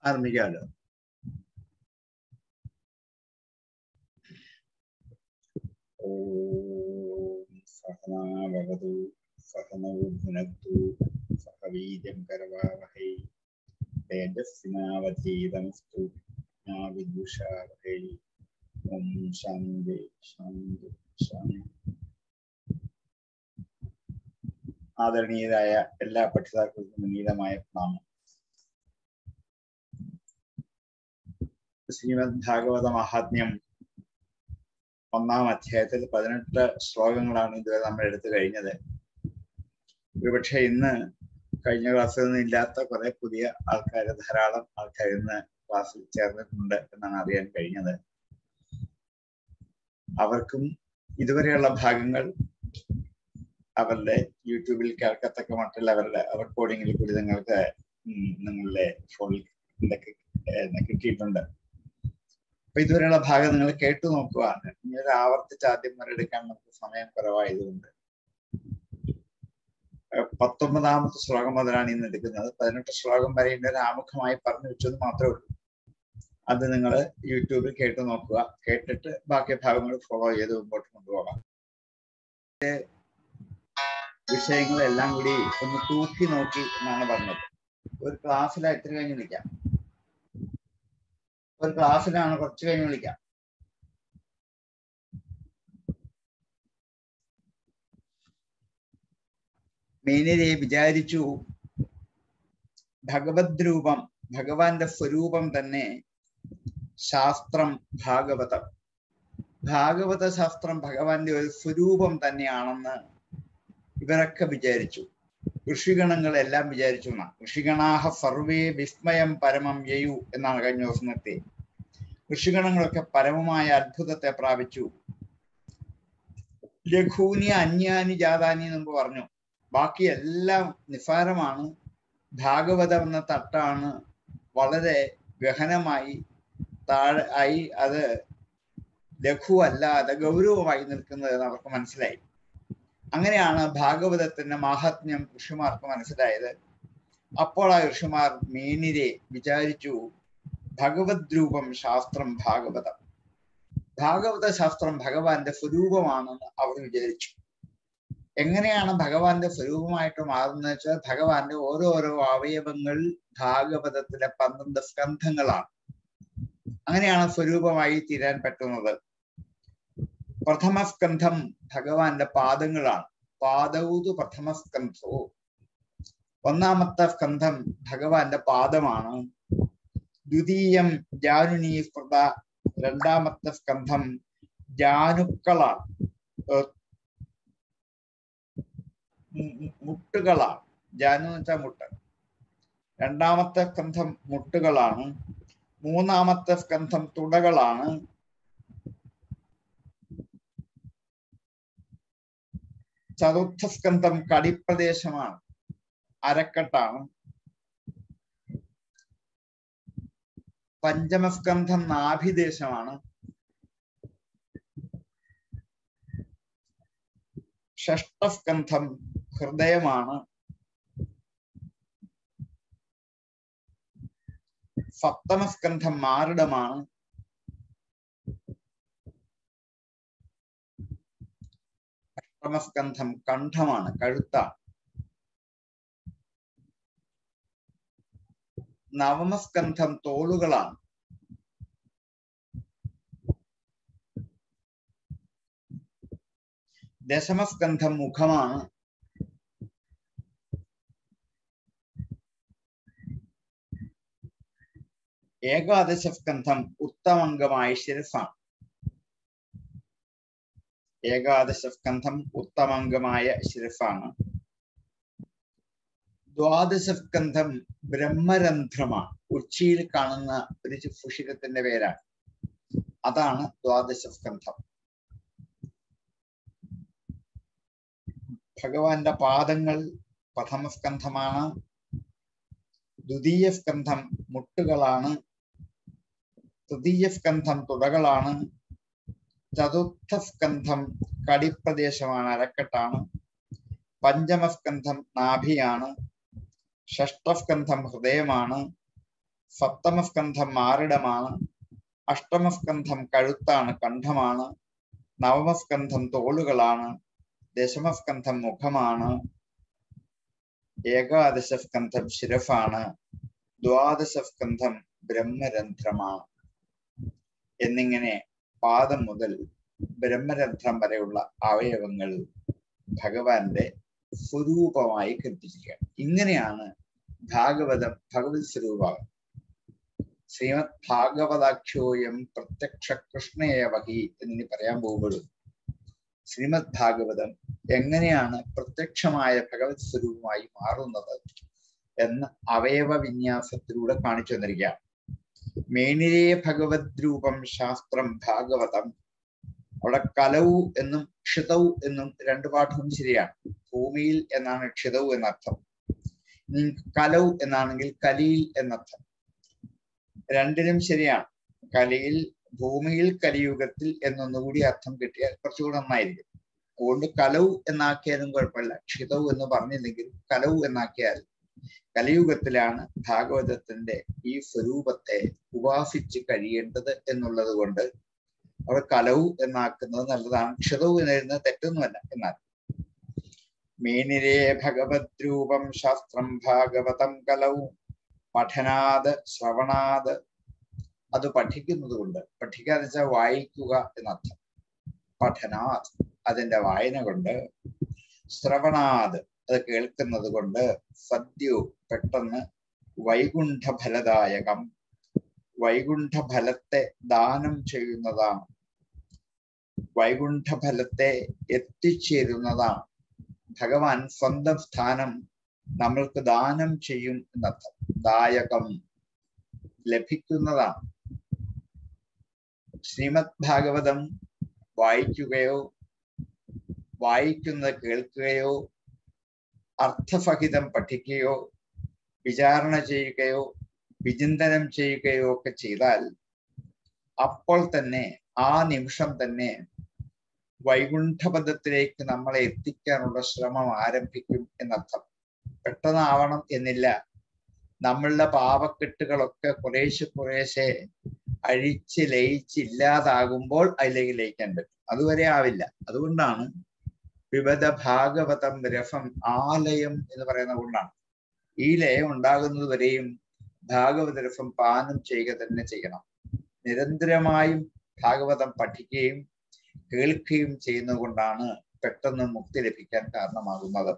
ആരംഭിക്കാമല്ലോ. ഓം സഹനാ ഭവതു സഹനൗ ഭുനക്തു സഹ വീര്യം കരവാവഹൈ തേജസ്വിനാവധീതമസ്തു മാ വിദ്വിഷാവഹൈ. ഓം ശാന്തി ശാന്തി ശാന്തി. ആദരണീയരായ എല്ലാ പഠിതാക്കൾക്കും ഉന്നതമായ പ്രണാമം. ശ്രീമദ് ഭാഗവത മഹാത്മ്യം 1-ാം അധ്യായത്തിൽ 18 ശ്ലോകങ്ങളാണ് ഇതുവരെ നമ്മൾ എടുത്തു കഴിഞ്ഞത്. ഒരുപക്ഷെ ഇന്ന് കഴിഞ്ഞ ക്ലാസ്സിൽ നിന്ന് ഇല്ലാത്ത കുറെ പുതിയ ആൾക്കാർ, ധാരാളം ആൾക്കാർ ഇന്ന് ക്ലാസ്സിൽ ചേർന്നിട്ടുണ്ട് എന്നാണ് അറിയാൻ കഴിഞ്ഞത്. അവർക്കും ഇതുവരെയുള്ള ഭാഗങ്ങൾ അവരുടെ യൂട്യൂബിൽ കേൾക്കത്തക്ക മറ്റുള്ള അവരുടെ റെക്കോർഡിങ്ങിൽ കൂടി നിങ്ങൾക്ക് നിങ്ങളുടെ ഫോണിൽ കിട്ടിയിട്ടുണ്ട്. അപ്പൊ ഇതുവരെയുള്ള ഭാഗം നിങ്ങൾ കേട്ടു നോക്കുക. ഇനി ആവർത്തിച്ച് ആദ്യം വരെ എടുക്കാൻ നമുക്ക് സമയം കുറവായതുകൊണ്ട് 19-ാമത്തെ ശ്ലോകം മുതലാണ് ഇന്ന് എടുക്കുന്നത്. 18 ശ്ലോകം വരെ ഒരു ആമുഖമായി പറഞ്ഞു വെച്ചത് മാത്രമേ ഉള്ളൂ. അത് നിങ്ങൾ യൂട്യൂബിൽ കേട്ടു നോക്കുക. കേട്ടിട്ട് ബാക്കി ഭാഗങ്ങൾ ഫോളോ ചെയ്ത് മുമ്പോട്ട് കൊണ്ടുപോകാം. വിഷയങ്ങളെല്ലാം കൂടി ഒന്ന് തൂക്കി നോക്കി എന്നാണ് പറഞ്ഞത്. ഒരു ക്ലാസ്സിലാണ് എത്ര കഴിഞ്ഞ് വിളിക്കാം, ഒരു ക്ലാസ്സിലാണ് കുറച്ച് കഴിഞ്ഞ് വിളിക്കാം. മേനിരെ വിചാരിച്ചു, ഭഗവത് രൂപം, ഭഗവാന്റെ സ്വരൂപം തന്നെ ശാസ്ത്രം ഭാഗവതം. ഭാഗവത ശാസ്ത്രം ഭഗവാന്റെ ഒരു സ്വരൂപം തന്നെയാണെന്ന് ഇവരൊക്കെ വിചാരിച്ചു. ഋഷിഗണങ്ങളെല്ലാം വിചാരിച്ചു എന്നാണ്. ഋഷിഗണാഹ സർവേ വിസ്മയം പരമം യയു എന്നാണ് കഴിഞ്ഞ ദിവസം നിർത്തി. ഋഷിഗണങ്ങളൊക്കെ പരമമായ അത്ഭുതത്തെ പ്രാപിച്ചു. ലഘൂനി അന്യാനി ജാതാനി എന്ന് പറഞ്ഞു. ബാക്കി എല്ലാം നിസ്സാരമാണ്. ഭാഗവതം എന്ന തട്ടാണ് വളരെ ഗഹനമായി താഴെ ആയി, അത് ലഘുവല്ലാതെ ഗൗരവമായി നിൽക്കുന്നത് എന്ന് അവർക്ക് മനസ്സിലായി. അങ്ങനെയാണ് ഭാഗവതത്തിന്റെ മാഹാത്മ്യം ഋഷിമാർക്ക് മനസ്സിലായത്. അപ്പോൾ ആ ഋഷിമാർ മേനിരെ വിചാരിച്ചു, ഭഗവത് രൂപം ശാസ്ത്രം ഭാഗവതം. ഭാഗവത ശാസ്ത്രം ഭഗവാന്റെ സ്വരൂപമാണെന്ന് അവർ വിചാരിച്ചു. എങ്ങനെയാണ് ഭഗവാന്റെ സ്വരൂപമായിട്ട് മാറുന്നത് വെച്ചാൽ, ഭഗവാന്റെ ഓരോരോ അവയവങ്ങൾ ഭാഗവതത്തിലെ 12 സ്കന്ധങ്ങളാണ്. അങ്ങനെയാണ് സ്വരൂപമായി തീരാൻ പറ്റുന്നത്. പ്രഥമസ്കന്ധം ഭഗവാന്റെ പാദങ്ങളാണ്. പാദൗതു പ്രഥമസ്കന്ധോ. 1-ാമത്തെ സ്കന്ധം ഭഗവാന്റെ പാദമാണ്. ദ്വിതീയം ജാനുനീ സ്മൃത. 2-ാമത്തെ സ്കന്ധം ജാനുക്കളാണ്, മുട്ടുകളാണ്. ജാനു എന്ന് വെച്ചാൽ മുട്ട്. 2-ാമത്തെ സ്കന്ധം മുട്ടുകളാണ്. 3-ാമത്തെ സ്കന്ധം തുടകളാണ്. 4ാമത്തെ സ്കന്ധം കടിപ്രദേശമാണ്, അരക്കെട്ടാണ്. 5ാം സ്കന്ധം നാഭിദേശമാണ്. 6ാം സ്കന്ധം ഹൃദയമാണ്. 7ാം സ്കന്ധം മാറിടമാണ്. 8ാം സ്കന്ധം കണ്ഠമാണ്, കഴുത്താണ്. 9ാം സ്കന്ധം തോളുകളാണ്. 10ാം സ്കന്ധം മുഖമാണ്. 11ാം സ്കന്ധം ഉത്തമംഗമായ ശിരസാണ്. 11ാം സ്കന്ധം ഉത്തമംഗമായ ശിരസാണ്. 12ാം സ്കന്ധം ബ്രഹ്മരന്ധ്രമാണ്. ഉച്ചിയിൽ കാണുന്ന ഒരു സുഷിരത്തിന്റെ പേരാണ്. അതാണ് 12ാം സ്കന്ധം. ഭഗവാന്റെ പാദങ്ങൾ പ്രഥമസ്കന്ധമാണ്. ദ്വിതീയ സ്കന്ധം മുട്ടുകളാണ്. തൃതീയ സ്കന്ധം തുടകളാണ്. 4ാം സ്കന്ധം കടിപ്രദേശമാണ്, അരക്കെട്ടാണ്. 5ാം സ്കന്ധം നാഭിയാണ്. 6ാം സ്കന്ധം ഹൃദയമാണ്. സപ്തമസ്കന്ധം മാറിടമാണ്, അഷ്ടമസ്കന്ധം കഴുത്താണ്, കണ്ഠമാണ്, നവമസ്കന്ധം തോളുകളാണ്, ദശമസ്കന്ധം മുഖമാണ്, ഏകാദശസ്കന്ധം ശിരഫാണ്, ദ്വാദശസ്കന്ധം ബ്രഹ്മരന്ധ്രമാണ് എന്നിങ്ങനെ പാദം മുതൽ ബ്രഹ്മരന്ധ്രം വരെയുള്ള അവയവങ്ങൾ ഭഗവാന്റെ സ്വരൂപമായി കൽപ്പിച്ചിരിക്കുകയാണ്. ഇങ്ങനെയാണ് ഭഗവത് സ്വരൂപം. ശ്രീമദ് ഭാഗവതാഖ്യോയം പ്രത്യക്ഷ കൃഷ്ണയേവഹി എന്നിനി പറയാൻ പോകുമ്പോഴും ശ്രീമദ് ഭാഗവതം എങ്ങനെയാണ് പ്രത്യക്ഷമായ ഭഗവത് സ്വരൂപമായി മാറുന്നത് എന്ന് അവയവ വിന്യാസത്തിലൂടെ കാണിച്ചു തന്നിരിക്കുകയാണ്. മേനിരേ ഭഗവത് രൂപം ശാസ്ത്രം ഭാഗവതം. അവിടെ കലവു എന്നും ക്ഷിതൗ എന്നും രണ്ടു പാഠവും ശരിയാണ്. ഭൂമിയിൽ എന്നാണ് ക്ഷിതൗ എന്നർത്ഥം, കലൗ എന്നാണെങ്കിൽ കലിയിൽ എന്നർത്ഥം. രണ്ടിനും ശരിയാണ്. കലിയിൽ, ഭൂമിയിൽ, കലിയുഗത്തിൽ എന്നൊന്നുകൂടി അർത്ഥം കിട്ടിയാൽ കുറച്ചുകൂടി നന്നായിരിക്കും. അതുകൊണ്ട് കലൗ എന്നാക്കിയാലും കുഴപ്പമില്ല, ക്ഷിതൗ എന്ന് പറഞ്ഞില്ലെങ്കിലും കലൗ എന്നാക്കിയാൽ കലിയുഗത്തിലാണ് ഭാഗവതത്തിന്റെ ഈ സ്വരൂപത്തെ ഉപാസിച്ച് കഴിയേണ്ടത് എന്നുള്ളത് കൊണ്ട് അവിടെ കലൗ എന്നാക്കുന്നത് നല്ലതാണ്. ക്ഷിതൗ എന്നെഴുതുന്നത് തെറ്റൊന്നുമല്ല. എന്നാൽ മേനിരേ ഭഗവത് രൂപം ശാസ്ത്രം ഭാഗവതം കലൗ പഠനാത് ശ്രവണാത്. അത് പഠിക്കുന്നത് കൊണ്ട്, പഠിക്കാന്ന് വെച്ചാൽ വായിക്കുക എന്നർത്ഥം. പഠനാത് അതിന്റെ വായന കൊണ്ട്, ശ്രവണാത് അത് കേൾക്കുന്നത് കൊണ്ട്, സദ്യോ പെട്ടെന്ന്, വൈകുണ്ഠഫലദായകം വൈകുണ്ഠഫലത്തെ ദാനം ചെയ്യുന്നതാണ്, വൈകുണ്ഠഫലത്തെ എത്തിച്ചേരുന്നതാണ്. ഭഗവാൻ സ്വന്തം സ്ഥാനം നമ്മൾക്ക് ദാനം ചെയ്യും എന്നർത്ഥം. ദായകം ലഭിക്കുന്നതാണ്. ശ്രീമദ് ഭാഗവതം വായിക്കുകയോ വായിക്കുന്നത് കേൾക്കുകയോ അർത്ഥസഹിതം പഠിക്കുകയോ വിചാരണ ചെയ്യുകയോ വിചിന്തനം ചെയ്യുകയോ ഒക്കെ ചെയ്താൽ അപ്പോൾ തന്നെ, ആ നിമിഷം തന്നെ വൈകുണ്ഠപദത്തിലേക്ക് നമ്മളെ എത്തിക്കാനുള്ള ശ്രമം ആരംഭിക്കും എന്നർത്ഥം. പെട്ടെന്നാവണം എന്നില്ല. നമ്മളുടെ പാപക്കെട്ടുകളൊക്കെ കുറേശ്ശെ അഴിച്ച് ലയിച്ചില്ലാതാകുമ്പോൾ അതിലേക്ക് ലയിക്കാൻ പറ്റും. അതുവരെ ആവില്ല. അതുകൊണ്ടാണ് വിവിധ ഭാഗവതം രസം ആലയം എന്ന് പറയുന്നത് കൊണ്ടാണ്. ഈ ലയം ഉണ്ടാകുന്നത് വരെയും ഭാഗവത രസം പാനം ചെയ്യുക തന്നെ ചെയ്യണം. നിരന്തരമായും ഭാഗവതം പഠിക്കുകയും കേൾക്കുകയും ചെയ്യുന്നത് കൊണ്ടാണ് പെട്ടെന്ന് മുക്തി ലഭിക്കാൻ കാരണമാകുന്നത്.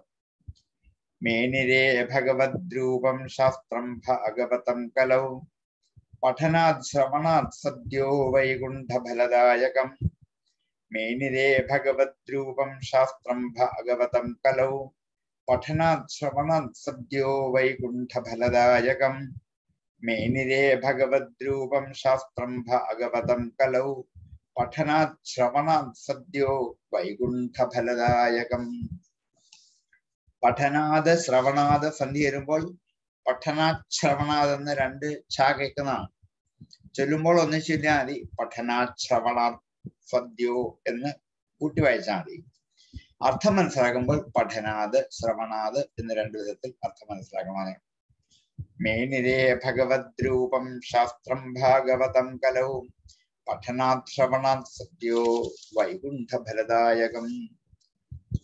മേനിരേ ഭഗവത് രൂപം ശാസ്ത്രം ഭാഗവതം കലൗ പഠനാത് ശ്രവണാത് സദ്യോ വൈകുണ്ഠഫലദായകം. മേനിരേ ഭഗവത് രൂപം ശാസ്ത്രം ഭാഗവതം കലൗ പഠനാത് ശ്രവണാത് സദ്യോ വൈകുണ്ഠഫലദായകം. മേനിരേ ഭഗവത് രൂപം ശാസ്ത്രം ഭാഗവതം കലൗ പഠനാത് ശ്രവണാത് സദ്യോ വൈകുണ്ഠഫലദായകം. പഠനാത് ശ്രവണാത് സന്ധി വരുമ്പോൾ പഠനാത് ശ്രവണാത് എന്ന് രണ്ട് ഛ കേൾക്കുന്നതാണ്. ചൊല്ലുമ്പോൾ ഒന്നിച്ചില്ല മതി. പഠനാത് ശ്രവണാത് സദ്യോ എന്ന് കൂട്ടി വായിച്ചാൽ മതി. അർത്ഥം മനസ്സിലാക്കുമ്പോൾ പഠനാത് ശ്രവണാത് എന്ന് രണ്ടു വിധത്തിൽ അർത്ഥം മനസ്സിലാക്കണമാണ്. മേനിരേ ഭഗവത് രൂപം ശാസ്ത്രം ഭാഗവതം കലൗ പഠനാത് ശ്രവണാത് സദ്യോ വൈകുണ്ഠഫലദായകം.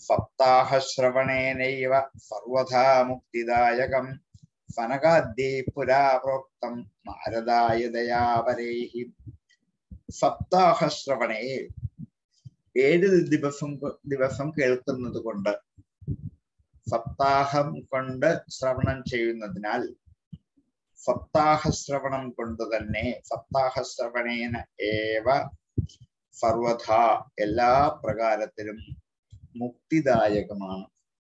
സപ്താഹശ്രവണേനൈവ സർവഥാ മുക്തിദായകം. സനകാദ്യൈ പുരാ പ്രോക്തം നാരദായ ദയാപരൈഹി. സപ്താഹശ്രവണേ 7 ദിവസം കേൾക്കുന്നത് കൊണ്ട്, സപ്താഹം കൊണ്ട് ശ്രവണം ചെയ്യുന്നതിനാൽ, സപ്താഹശ്രവണം കൊണ്ട് തന്നെ, സപ്താഹശ്രവണേന ഏവ സർവഥാ എല്ലാ പ്രകാരത്തിലും മുക്തിദായകമാണ്.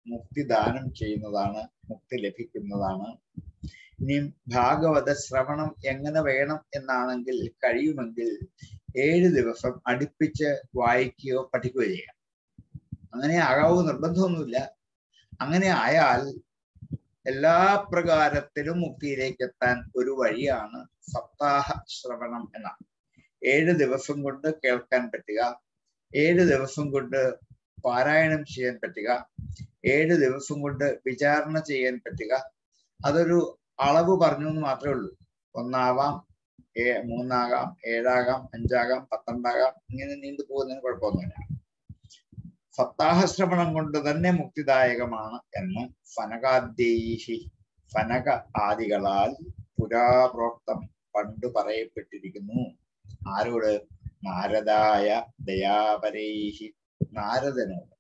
മുക്തിദാനം ചെയ്യുന്നതാണ്, മുക്തി ലഭിക്കുന്നതാണ്. ഇനി ഭാഗവത ശ്രവണം എങ്ങനെ വേണം എന്നാണെങ്കിൽ, കഴിയുമെങ്കിൽ 7 ദിവസം അടുപ്പിച്ച് വായിക്കുകയോ പഠിക്കുകയോ ചെയ്യാം. അങ്ങനെ ആകാവൂ നിർബന്ധമൊന്നുമില്ല. അങ്ങനെ ആയാൽ എല്ലാ പ്രകാരത്തിലും മുക്തിയിലേക്ക് എത്താൻ ഒരു വഴിയാണ് സപ്താഹ ശ്രവണം എന്നാണ്. 7 ദിവസം കൊണ്ട് കേൾക്കാൻ പറ്റുക, 7 ദിവസം കൊണ്ട് പാരായണം ചെയ്യാൻ പറ്റുക, 7 ദിവസം കൊണ്ട് വിചാരണ ചെയ്യാൻ പറ്റുക. അതൊരു അളവ് പറഞ്ഞു എന്ന് മാത്രമേ ഉള്ളൂ. ഒന്നാവാം, മൂന്നാകാം, 7ആകാം, 5ആകാം, 12ആകാം, ഇങ്ങനെ നീണ്ടു പോകുന്നതിന് കുഴപ്പമൊന്നുമില്ല. സപ്താഹശ്രവണം കൊണ്ട് തന്നെ മുക്തിദായകമാണ് എന്ന് ഫനകാദ്യൈഹി ഫനക ആദികളാൽ പുരാപ്രോക്തം പണ്ടു പറയപ്പെട്ടിരിക്കുന്നു. ആരോട്? നാരദായ ദയാപരൈഹി, നാരദനോട്.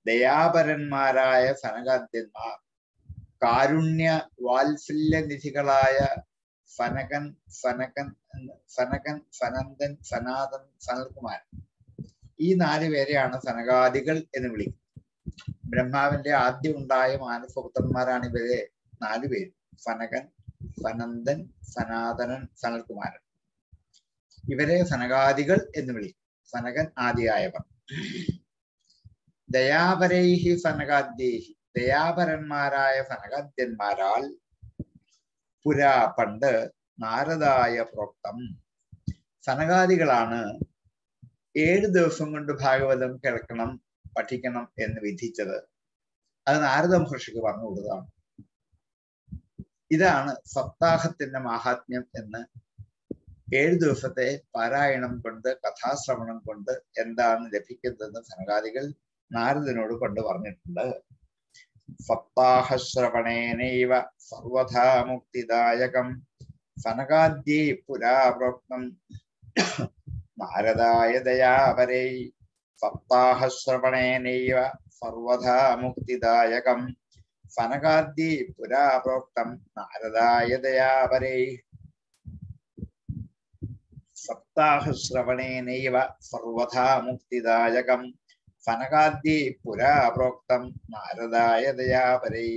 ദയാപരന്മാരായ ഫനകാദ്യന്മാർ കാരുണ്യ വാത്സല്യനിധികളായ ഫനകൻ, ഫനന്ദൻ, സനാതൻ, സനൽകുമാരൻ, ഈ 4 പേരെയാണ് ഫനകാദികൾ എന്ന് വിളിക്കുന്നത്. ബ്രഹ്മാവിന്റെ ആദ്യം ഉണ്ടായ മാനസപുത്രന്മാരാണ് ഇവരെ 4 പേര്: ഫനകൻ, ഫനന്ദൻ, സനാതനൻ, സനൽകുമാരൻ. ഇവരെ ഫനകാദികൾ എന്ന് വിളിക്കും. ഫനകൻ ആദിയായവർ. ദയാപരൈഹി ഫനകാദ്യേഹി, ദയാപരന്മാരായ ഫനകാദ്യന്മാരാൽ പുരാ പണ്ട് നാരദായ പ്രോക്തം, ഫനകാദികളാണ് 7 ദിവസം കൊണ്ട് ഭാഗവതം കേൾക്കണം, പഠിക്കണം എന്ന് വിധിച്ചത്. അത് നാരദ മഹർഷിക്ക് പറഞ്ഞു കൊടുത്തതാണ്. ഇതാണ് സപ്താഹത്തിന്റെ മാഹാത്മ്യം എന്ന് 7 ദിവസത്തെ പാരായണം കൊണ്ട്, കഥാശ്രവണം കൊണ്ട് എന്താണ് ലഭിക്കുന്നതെന്ന് ഫനകാദികൾ നാരദനോട് കൊണ്ട് പറഞ്ഞിട്ടുണ്ട്. സപ്താഹശ്രവണേനൈവ സർവഥാ മുക്തിദായകം ഫനകാദ്യൈ പുരാ പ്രോക്തം നാരദായ ദയാപരൈ. സപ്താഹശ്രവണേനൈവ സർവഥാ മുക്തിദായകം ഫനകാദ്യൈ പുരാ പ്രോക്തം നാരദായ ദയാപരൈ. സപ്താഹശ്രവണേനൈവ സർവഥാ മുക്തിദായകം ഫനകാദ്യൈ പുരാ പ്രോക്തം നാരദായ ദയാപരൈ.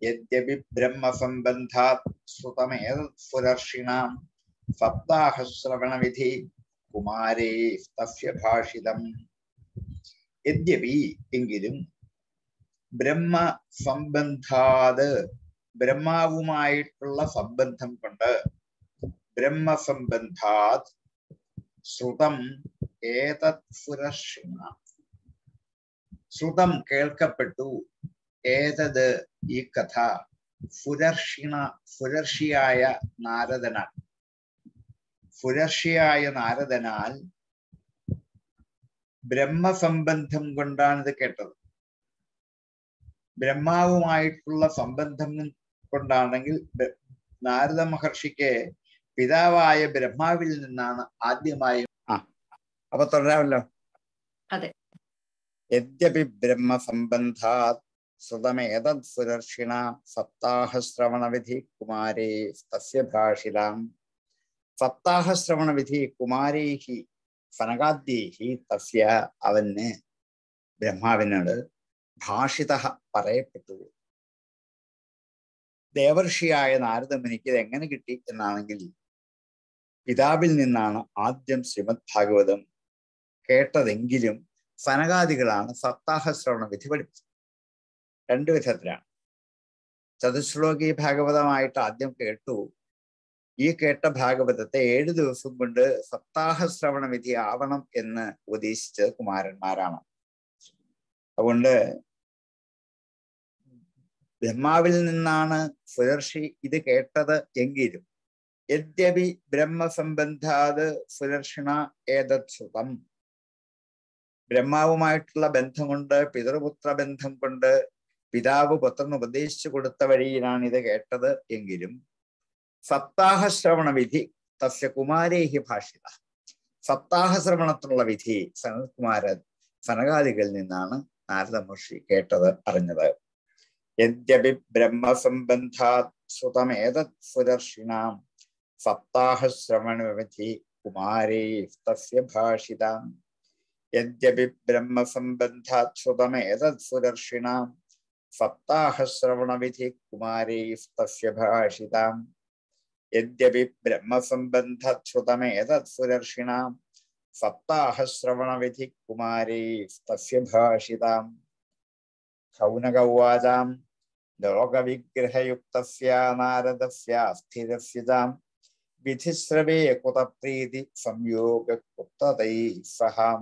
യദ്യപി ബ്രഹ്മസംബന്ധാത് ശ്രുതമേതത് പുരർഷിണാം സപ്താഹശ്രവണവിധി കുമാരേ തസ്യ ഭാഷിതം. യദ്യപി, എങ്കിലും, ബ്രഹ്മസംബന്ധാത്, ബ്രഹ്മാവുമായിട്ടുള്ള സംബന്ധം കൊണ്ട്, ബ്രഹ്മസംബന്ധാത് ശ്രുതം ഏതത് പുരർഷിണ, ശ്രുതം കേൾക്കപ്പെട്ടു, ഏതത് ഈ കഥ, പുരർഷിണ, പുരർഷിയായ നാരദനാൽ, പുരർഷിയായ നാരദനാൽ ബ്രഹ്മസംബന്ധം കൊണ്ടാണ് ഇത് കേട്ടത്. ബ്രഹ്മാവുമായിട്ടുള്ള സംബന്ധം കൊണ്ടാണെങ്കിൽ നാരദ മഹർഷിക്ക് പിതാവായ ബ്രഹ്മാവിൽ നിന്നാണ് ആദ്യമായി. അപ്പൊ തുടരാമല്ലോ. അതെ. യദ്യപി ബ്രഹ്മസംബന്ധാത് ശ്രുതമേതത് പുരർഷിണ സപ്താഹശ്രവണവിധി കുമാരേ തസ്യ ഭാഷിതാം. സപ്താഹശ്രവണവിധി കുമാരൈഹി ഫനകാദ്യൈഹി തസ്യ, അവന്, ബ്രഹ്മാവിനോട്, ഭാഷിത, പറയപ്പെട്ടു. ദേവർഷിയായ നാരദമുനിക്ക് ഇത് എങ്ങനെ കിട്ടി എന്നാണെങ്കിൽ, പിതാവിൽ നിന്നാണ് ആദ്യം ശ്രീമദ് ഭാഗവതം കേട്ടതെങ്കിലും ഫനകാദികളാണ് സപ്താഹശ്രവണ വിധി പഠിപ്പിച്ചത്. 2 വിധത്തിലാണ്. ചതുശ്ലോകി ഭാഗവതമായിട്ട് ആദ്യം കേട്ടു. ഈ കേട്ട ഭാഗവതത്തെ 7 ദിവസം കൊണ്ട് സപ്താഹശ്രവണ വിധി ആവണം എന്ന് ഉപദേശിച്ചത് കുമാരന്മാരാണ്. അതുകൊണ്ട് ബ്രഹ്മാവിൽ നിന്നാണ് പുരർഷി ഇത് കേട്ടത് എങ്കിലും, യദ്യപി ബ്രഹ്മസംബന്ധാത് പുരർഷിണ ഏതത് ശ്രുതം, ബ്രഹ്മാവുമായിട്ടുള്ള ബന്ധം കൊണ്ട്, പിതൃപുത്ര ബന്ധം കൊണ്ട് പിതാവ് പുത്രന് ഉപദേശിച്ചു കൊടുത്ത വഴിയിലാണ് ഇത് കേട്ടത് എങ്കിലും, സപ്താഹശ്രവണ വിധി തസ്യ കുമാരേഹി ഭാഷിത, സപ്താഹശ്രവണത്തിനുള്ള വിധി സനകാദികളിൽ നിന്നാണ് നാരദ മഹർഷി കേട്ടത്, അറിഞ്ഞത്. യദ്യപി ബ്രഹ്മസംബന്ധാത് ശ്രുതമേതത് പുരർഷിണാം സപ്താഹശ്രവണവിധി കുമാരേ തസ്യ ഭാഷിതാം. യദ്യപി ബ്രഹ്മസംബന്ധാത് ശ്രുതമേതത് പുരർഷിണാം സപ്താഹശ്രവണവിധി കുമാരേ തസ്യ ഭാഷിതാം. യദ്യപി ബ്രഹ്മസംബന്ധാത് ശ്രുതമേതത് പുരർഷിണാം സപ്താഹശ്രവണവിധി കുമാരേ തസ്യ ഭാഷിതാം. ശൗനക ഉവാചാം ലോകവിഗ്രഹയുക്തസ്യ നാരദസ്യ സ്ഥിരസ്യതാം വിധിശ്രവേ കുതപ്രീതി സംയോഗ കുത്തതൈ സഹാം.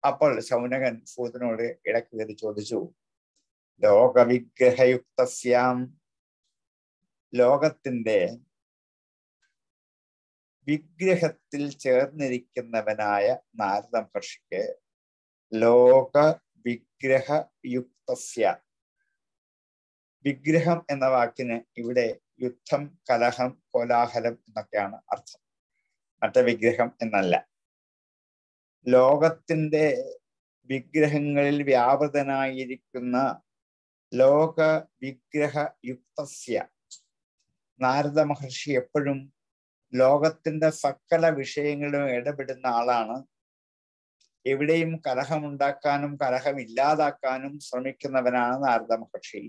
അപ്പോൾ ശൗനകൻ സൂതനോട് ഇടയ്ക്ക് കയറി ചോദിച്ചു, ലോകവിഗ്രഹയുക്തസ്യാം, ലോകത്തിന്റെ വിഗ്രഹത്തിൽ ചേർന്നിരിക്കുന്നവനായ നാരദ മഹർഷിക്ക് ലോക വിഗ്രഹ യുക്തസ്യ, വിഗ്രഹം എന്ന വാക്കിന് ഇവിടെ യുദ്ധം, കലഹം, കോലാഹലം എന്നൊക്കെയാണ് അർത്ഥം, മറ്റേ വിഗ്രഹം എന്നല്ല. ലോകത്തിന്റെ വിഗ്രഹങ്ങളിൽ വ്യാപൃതനായിരിക്കുന്ന ലോക വിഗ്രഹ യുക്തസ്യ, നാരദ മഹർഷി എപ്പോഴും ലോകത്തിന്റെ സകല വിഷയങ്ങളിലും ഇടപെടുന്ന ആളാണ്. എവിടെയും കലഹമുണ്ടാക്കാനും കലഹം ഇല്ലാതാക്കാനും ശ്രമിക്കുന്നവനാണ് നാരദ മഹർഷി.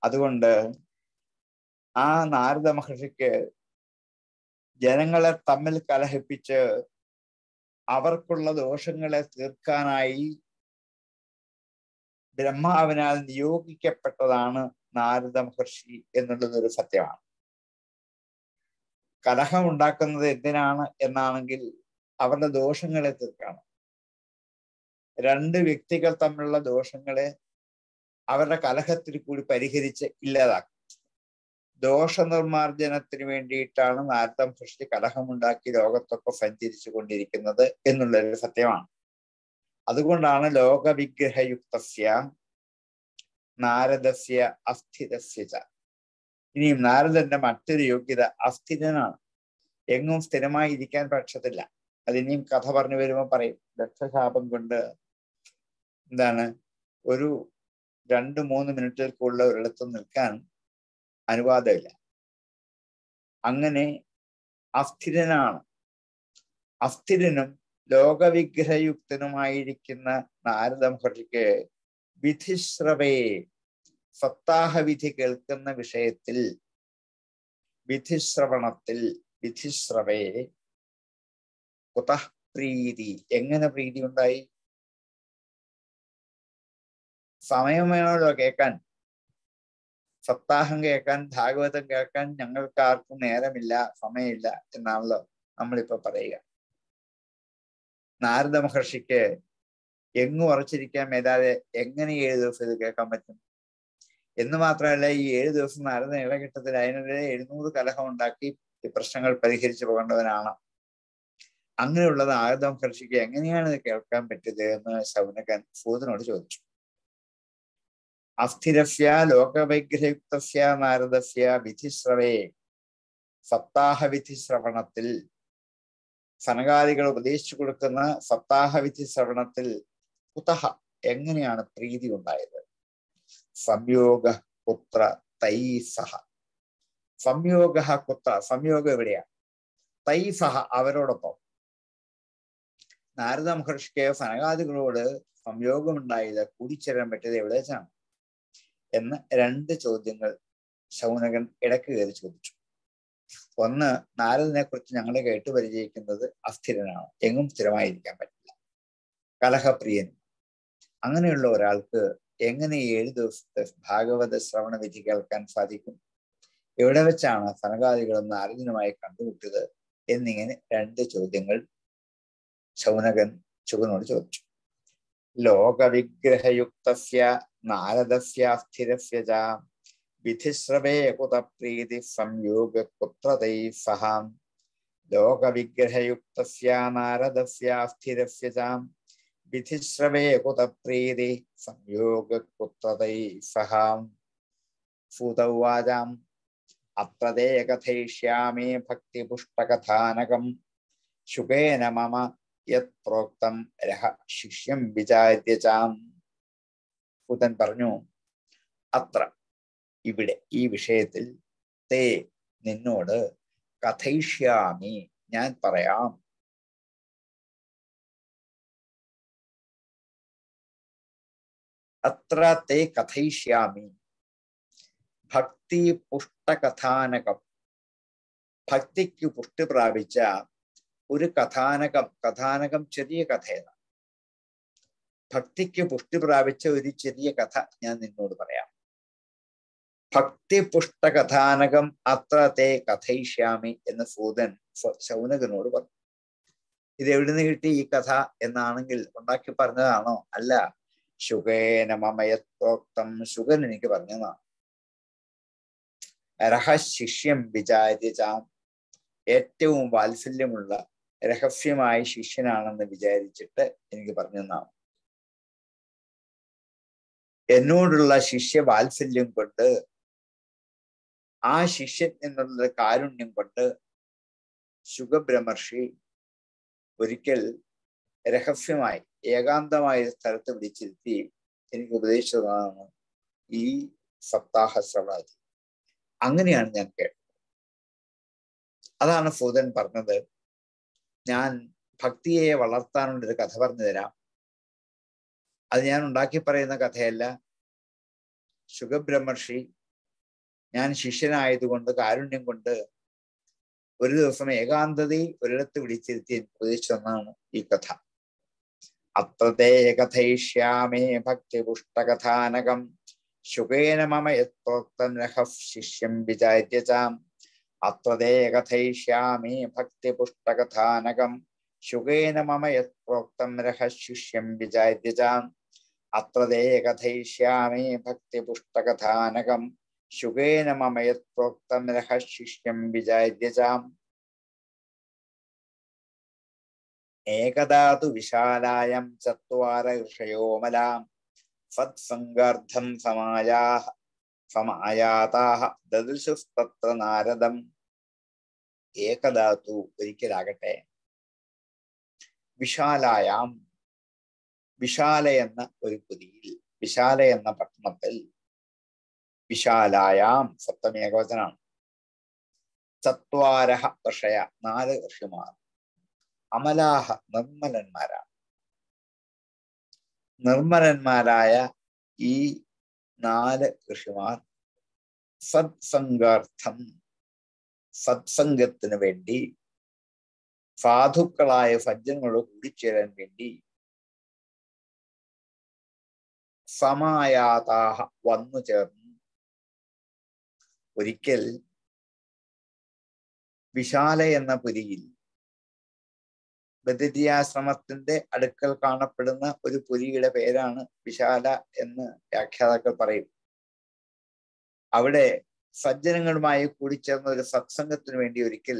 അതുകൊണ്ട് ആ നാരദ മഹർഷിക്ക് ജനങ്ങളെ തമ്മിൽ കലഹിപ്പിച്ച് അവർക്കുള്ള ദോഷങ്ങളെ തീർക്കാനായി ബ്രഹ്മാവിനാൽ നിയോഗിക്കപ്പെട്ടതാണ് നാരദ മഹർഷി എന്നുള്ളത് ഒരു സത്യമാണ്. കലഹം ഉണ്ടാക്കുന്നത് എന്തിനാണ് എന്നാണെങ്കിൽ അവരുടെ ദോഷങ്ങളെ തീർക്കാണ്. രണ്ട് വ്യക്തികൾ തമ്മിലുള്ള ദോഷങ്ങളെ അവരുടെ കലഹത്തിൽ കൂടി പരിഹരിച്ച് ഇല്ലാതാക്കും. ദോഷനിർമാർജനത്തിന് വേണ്ടിയിട്ടാണ് നാരദ മഹർഷി കലഹമുണ്ടാക്കി ലോകത്തൊക്കെ സഞ്ചരിച്ചു കൊണ്ടിരിക്കുന്നത് എന്നുള്ളൊരു സത്യമാണ്. അതുകൊണ്ടാണ് ലോകവിഗ്രഹയുക്തസ്യ നാരദസ്യ അസ്ഥിരസ്യ. ഇനിയും നാരദന്റെ മറ്റൊരു യോഗ്യത അസ്ഥിരനാണ്. എങ്ങും സ്ഥിരമായി ഇരിക്കാൻ പക്ഷത്തില്ല. അതിനിയും കഥ പറഞ്ഞു വരുമ്പോൾ പറയും. ദക്ഷശാപം കൊണ്ട് ഒരു 2-3 മിനിറ്റിൽ കൂടുതൽ ഒരിടത്ത് നിൽക്കാൻ അനുവാദമില്ല. അങ്ങനെ അസ്ഥിരനാണ്. അസ്ഥിരനും ലോകവിഗ്രഹയുക്തനുമായിരിക്കുന്ന നാരദ മഹർഷിക്ക് വിധിശ്രവേ, സപ്താഹവിധി കേൾക്കുന്ന വിഷയത്തിൽ, വിധിശ്രവണത്തിൽ, വിധിശ്രവേ കുതഃ പ്രീതി, എങ്ങനെ പ്രീതി ഉണ്ടായി? സമയം വേണമല്ലോ കേൾക്കാൻ. സപ്താഹം കേൾക്കാൻ, ഭാഗവതം കേൾക്കാൻ ഞങ്ങൾക്ക് ആർക്കും നേരമില്ല, സമയമില്ല എന്നാണല്ലോ നമ്മളിപ്പോ പറയുക. നാരദ മഹർഷിക്ക് എങ്ങും ഉറച്ചിരിക്കാൻ മേലാതെ എങ്ങനെ 7 ദിവസം ഇത് കേൾക്കാൻ പറ്റും? എന്ന് മാത്രമല്ല, ഈ 7 ദിവസം നാരദ ഇടഘട്ടത്തിൽ അതിനിടെ 700 കലഹം ഉണ്ടാക്കി പ്രശ്നങ്ങൾ പരിഹരിച്ചു പോകേണ്ടവനാണ്. അങ്ങനെയുള്ള നാരദ മഹർഷിക്ക് എങ്ങനെയാണ് ഇത് കേൾക്കാൻ പറ്റിയത് എന്ന് ശൗനകൻ സൂതനോട് ചോദിച്ചു. അസ്ഥിരസ്യ ലോകവൈഗ്രഹയുക്തസ്യ നാരദസ്യ വിധിശ്രവേ, സപ്താഹവിധി ശ്രവണത്തിൽ, സനകാദികൾ ഉപദേശിച്ചു കൊടുക്കുന്ന സപ്താഹവിധി ശ്രവണത്തിൽ കുതഃ, എങ്ങനെയാണ് പ്രീതി ഉണ്ടായത്? സംയോഗ പുത്ര തൈ സഹ. സംയോഗ കുത്ര, സംയോഗം എവിടെയാണ്? തൈ സഹ, അവരോടൊപ്പം. നാരദ മഹർഷിക്ക് സനകാദികളോട് സംയോഗമുണ്ടായത്, കൂടിച്ചേരാൻ പറ്റിയത് എവിടെ വെച്ചാണ് എന്ന് 2 ചോദ്യങ്ങൾ ശൗനകൻ ഇടയ്ക്ക് കയറി ചോദിച്ചു. ഒന്ന്, നാരദനെ കുറിച്ച് ഞങ്ങൾ കേട്ടു പരിചയിക്കുന്നത് അസ്ഥിരനാണ്, എങ്ങും സ്ഥിരമായിരിക്കാൻ പറ്റില്ല, കലഹപ്രിയനും. അങ്ങനെയുള്ള ഒരാൾക്ക് എങ്ങനെ 7 ദിവസത്തെ ഭാഗവത ശ്രവണ വിധി കേൾക്കാൻ സാധിക്കും? എവിടെ വെച്ചാണ് സനകാദികളും നാരദനുമായി കണ്ടുമുട്ടിയത്? എന്നിങ്ങനെ 2 ചോദ്യങ്ങൾ ശൗനകൻ ശുകനോട് ചോദിച്ചു. ലോകവിഗ്രഹയുക്തസ്യ നാരദസ്യ അസ്ഥിരസ്യ ച വിധിശ്രവേ കുതപ്രീതി സംയോഗ കുത്രതൈ സഹ. ലോകവിഗ്രഹയുക്തസ്യ നാരദസ്യ അസ്ഥിരസ്യ ച വിധിശ്രവേ കുതപ്രീതി സംയോഗ കുത്രതൈ സഹ. സൂത ഉവാച അത്ര തേ കഥയിഷ്യാമി ഭക്തിപുഷ്ടകഥാനകം ശുകേന മമ യത് പ്രോക്തം രഹ ശിഷ്യം വിചാര്യ ചാം. സൂതൻ പറഞ്ഞു, അത്ര, ഇവിടെ, ഈ വിഷയത്തിൽ, തേ, നിന്നോട്, കഥയിഷ്യാമി, ഞാൻ പറയാം. അത്ര തേ കഥയിഷ്യാമി. ഭക്തി പുഷ്ടകഥാനകം, ഭക്തിക്ക് പുഷ്ടി പ്രാപിച്ച ഒരു കഥാനകം. കഥാനകം ചെറിയ കഥയാണ്. ഭക്തിക്ക് പുഷ്ടി പ്രാപിച്ച ഒരു ചെറിയ കഥ ഞാൻ നിന്നോട് പറയാം. ഭക്തി പുഷ്ടകഥാനകം അത്ര തേ കഥയിഷ്യാമി എന്ന് സൂതൻ ശൗനകനോട് പറഞ്ഞു. ഇത് എവിടുന്ന് കിട്ടി ഈ കഥ എന്നാണെങ്കിൽ ഉണ്ടാക്കി പറഞ്ഞതാണോ? അല്ല, ശുകേന മമയത് പ്രോക്തം, ശുകൻ എനിക്ക് പറഞ്ഞതാണ്. രഹശിഷ്യം വിചാരിച്ചാം, ഏറ്റവും വാത്സല്യമുള്ള രഹസ്യമായ ശിഷ്യനാണെന്ന് വിചാരിച്ചിട്ട് എനിക്ക് പറഞ്ഞു തന്നാം. എന്നോടുള്ള ശിഷ്യ വാത്സല്യം കൊണ്ട്, ആ ശിഷ്യൻ എന്നുള്ള കാരുണ്യം കൊണ്ട് ശുകബ്രഹ്മർഷി ഒരിക്കൽ രഹസ്യമായി ഏകാന്തമായ സ്ഥലത്ത് വിളിച്ചിരുത്തി എനിക്ക് ഉപദേശിച്ചതാണ് ഈ സപ്താഹ ശ്രവണാദി. അങ്ങനെയാണ് ഞാൻ കേട്ടത്. അതാണ് സൂതൻ പറഞ്ഞത്, ഞാൻ ഭക്തിയെ വളർത്താനുള്ളൊരു കഥ പറഞ്ഞു തരാം. അത് ഞാൻ ഉണ്ടാക്കി പറയുന്ന കഥയല്ല. ശുകബ്രഹ്മർഷി ഞാൻ ശിഷ്യനായതുകൊണ്ട് കാരുണ്യം കൊണ്ട് ഒരു ദിവസം ഏകാന്തതയിൽ ഒരിടത്ത് വിളിച്ചിരുത്തി ഉപദേശിച്ചെന്നാണ് ഈ കഥ. അത്രതേ കഥയിഷ്യാമേ ഭക്തിപുഷ്ടകഥാനകം ശുകേന മമ യത്പ്രോക്തം രഹഃ ശിഷ്യം വിചാര്യചാം. അത്രതേ കഥയിഷ്യാമേ ഭക്തിപുഷ്ടകഥാനകം ശുകേന മമ യത്പ്രോക്തം രഹഃ ശിഷ്യം വിചാര്യചാം. അത്രതേ കഥയിഷ്യാമേ ഭക്തിപുഷ്ടകഥാനകം ശുകേന മമ യത്പ്രോക്തം രഹഃ ശിഷ്യം വിചാര്യചാം. ഏകദാതു വിശാലായം ചത്വാര ഋഷയോമലാം സത്സംഗാർത്ഥം സമായാതാഹ ദദൃശുസ്തത്ര നാരദം. ഏകദാതു ഒരിക്കലാകട്ടെ, വിശാലായാം വിശാല എന്ന ഒരു പുരിയിൽ, വിശാല എന്ന പട്ടണത്തിൽ, വിശാലായാം സപ്തമി ഏകവചനാണ്. ചത്വാരഹ ഋഷയ 4 ഋഷിമാർ, അമലാഹ നിർമ്മലന്മാരാണ്. നിർമ്മലന്മാരായ ഈ 4 ഋഷിമാർ സത്സംഗാർത്ഥം, സത്സംഗത്തിന് വേണ്ടി, സാധുക്കളായ സജ്ജനങ്ങളോട് കൂടിച്ചേരാൻ വേണ്ടി സമായാതാഹ വന്നു ചേർന്നു. ഒരിക്കൽ വിശാല എന്ന പുരിയിൽ, ബദരിയാശ്രമത്തിന്റെ അടുക്കൽ കാണപ്പെടുന്ന ഒരു പുരിയുടെ പേരാണ് വിശാല എന്ന് വ്യാഖ്യാതാക്കൾ പറയും. അവിടെ സജ്ജനങ്ങളുമായി കൂടിച്ചേർന്ന ഒരു സത്സംഗത്തിന് വേണ്ടി ഒരിക്കൽ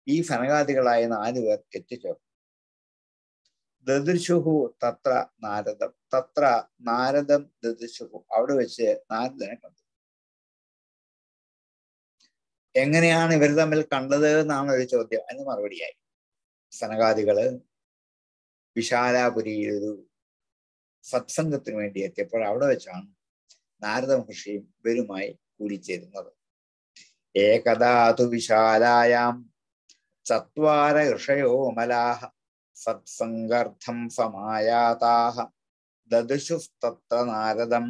ഈ സനകാദികളായ 4 പേർ എത്തിച്ചേർന്നു. ദദൃശുഹു തത്ര നാരദം, തത്ര നാരദം ദദൃശുഹു, അവിടെ വെച്ച് നാരദനെ കണ്ടു. എങ്ങനെയാണ് ഇവർ തമ്മിൽ കണ്ടത് എന്നാണ് ഒരു ചോദ്യം. അതിന് മറുപടിയായി, സനകാദികള് വിശാലാപുരിയിൽ ഒരു സത്സംഗത്തിന് വേണ്ടി എത്തിയപ്പോൾ അവിടെ വെച്ചാണ് നാരദ മഹർഷിയും ഇവരുമായി കൂടിച്ചേരുന്നത്. ഏകദാതു വിശാലായാം ചത്വാര ഋഷയോ മലാഹ സത്സംഗാർത്ഥം സമായാതാഹ ദദൃശുസ്തത്ര നാരദം.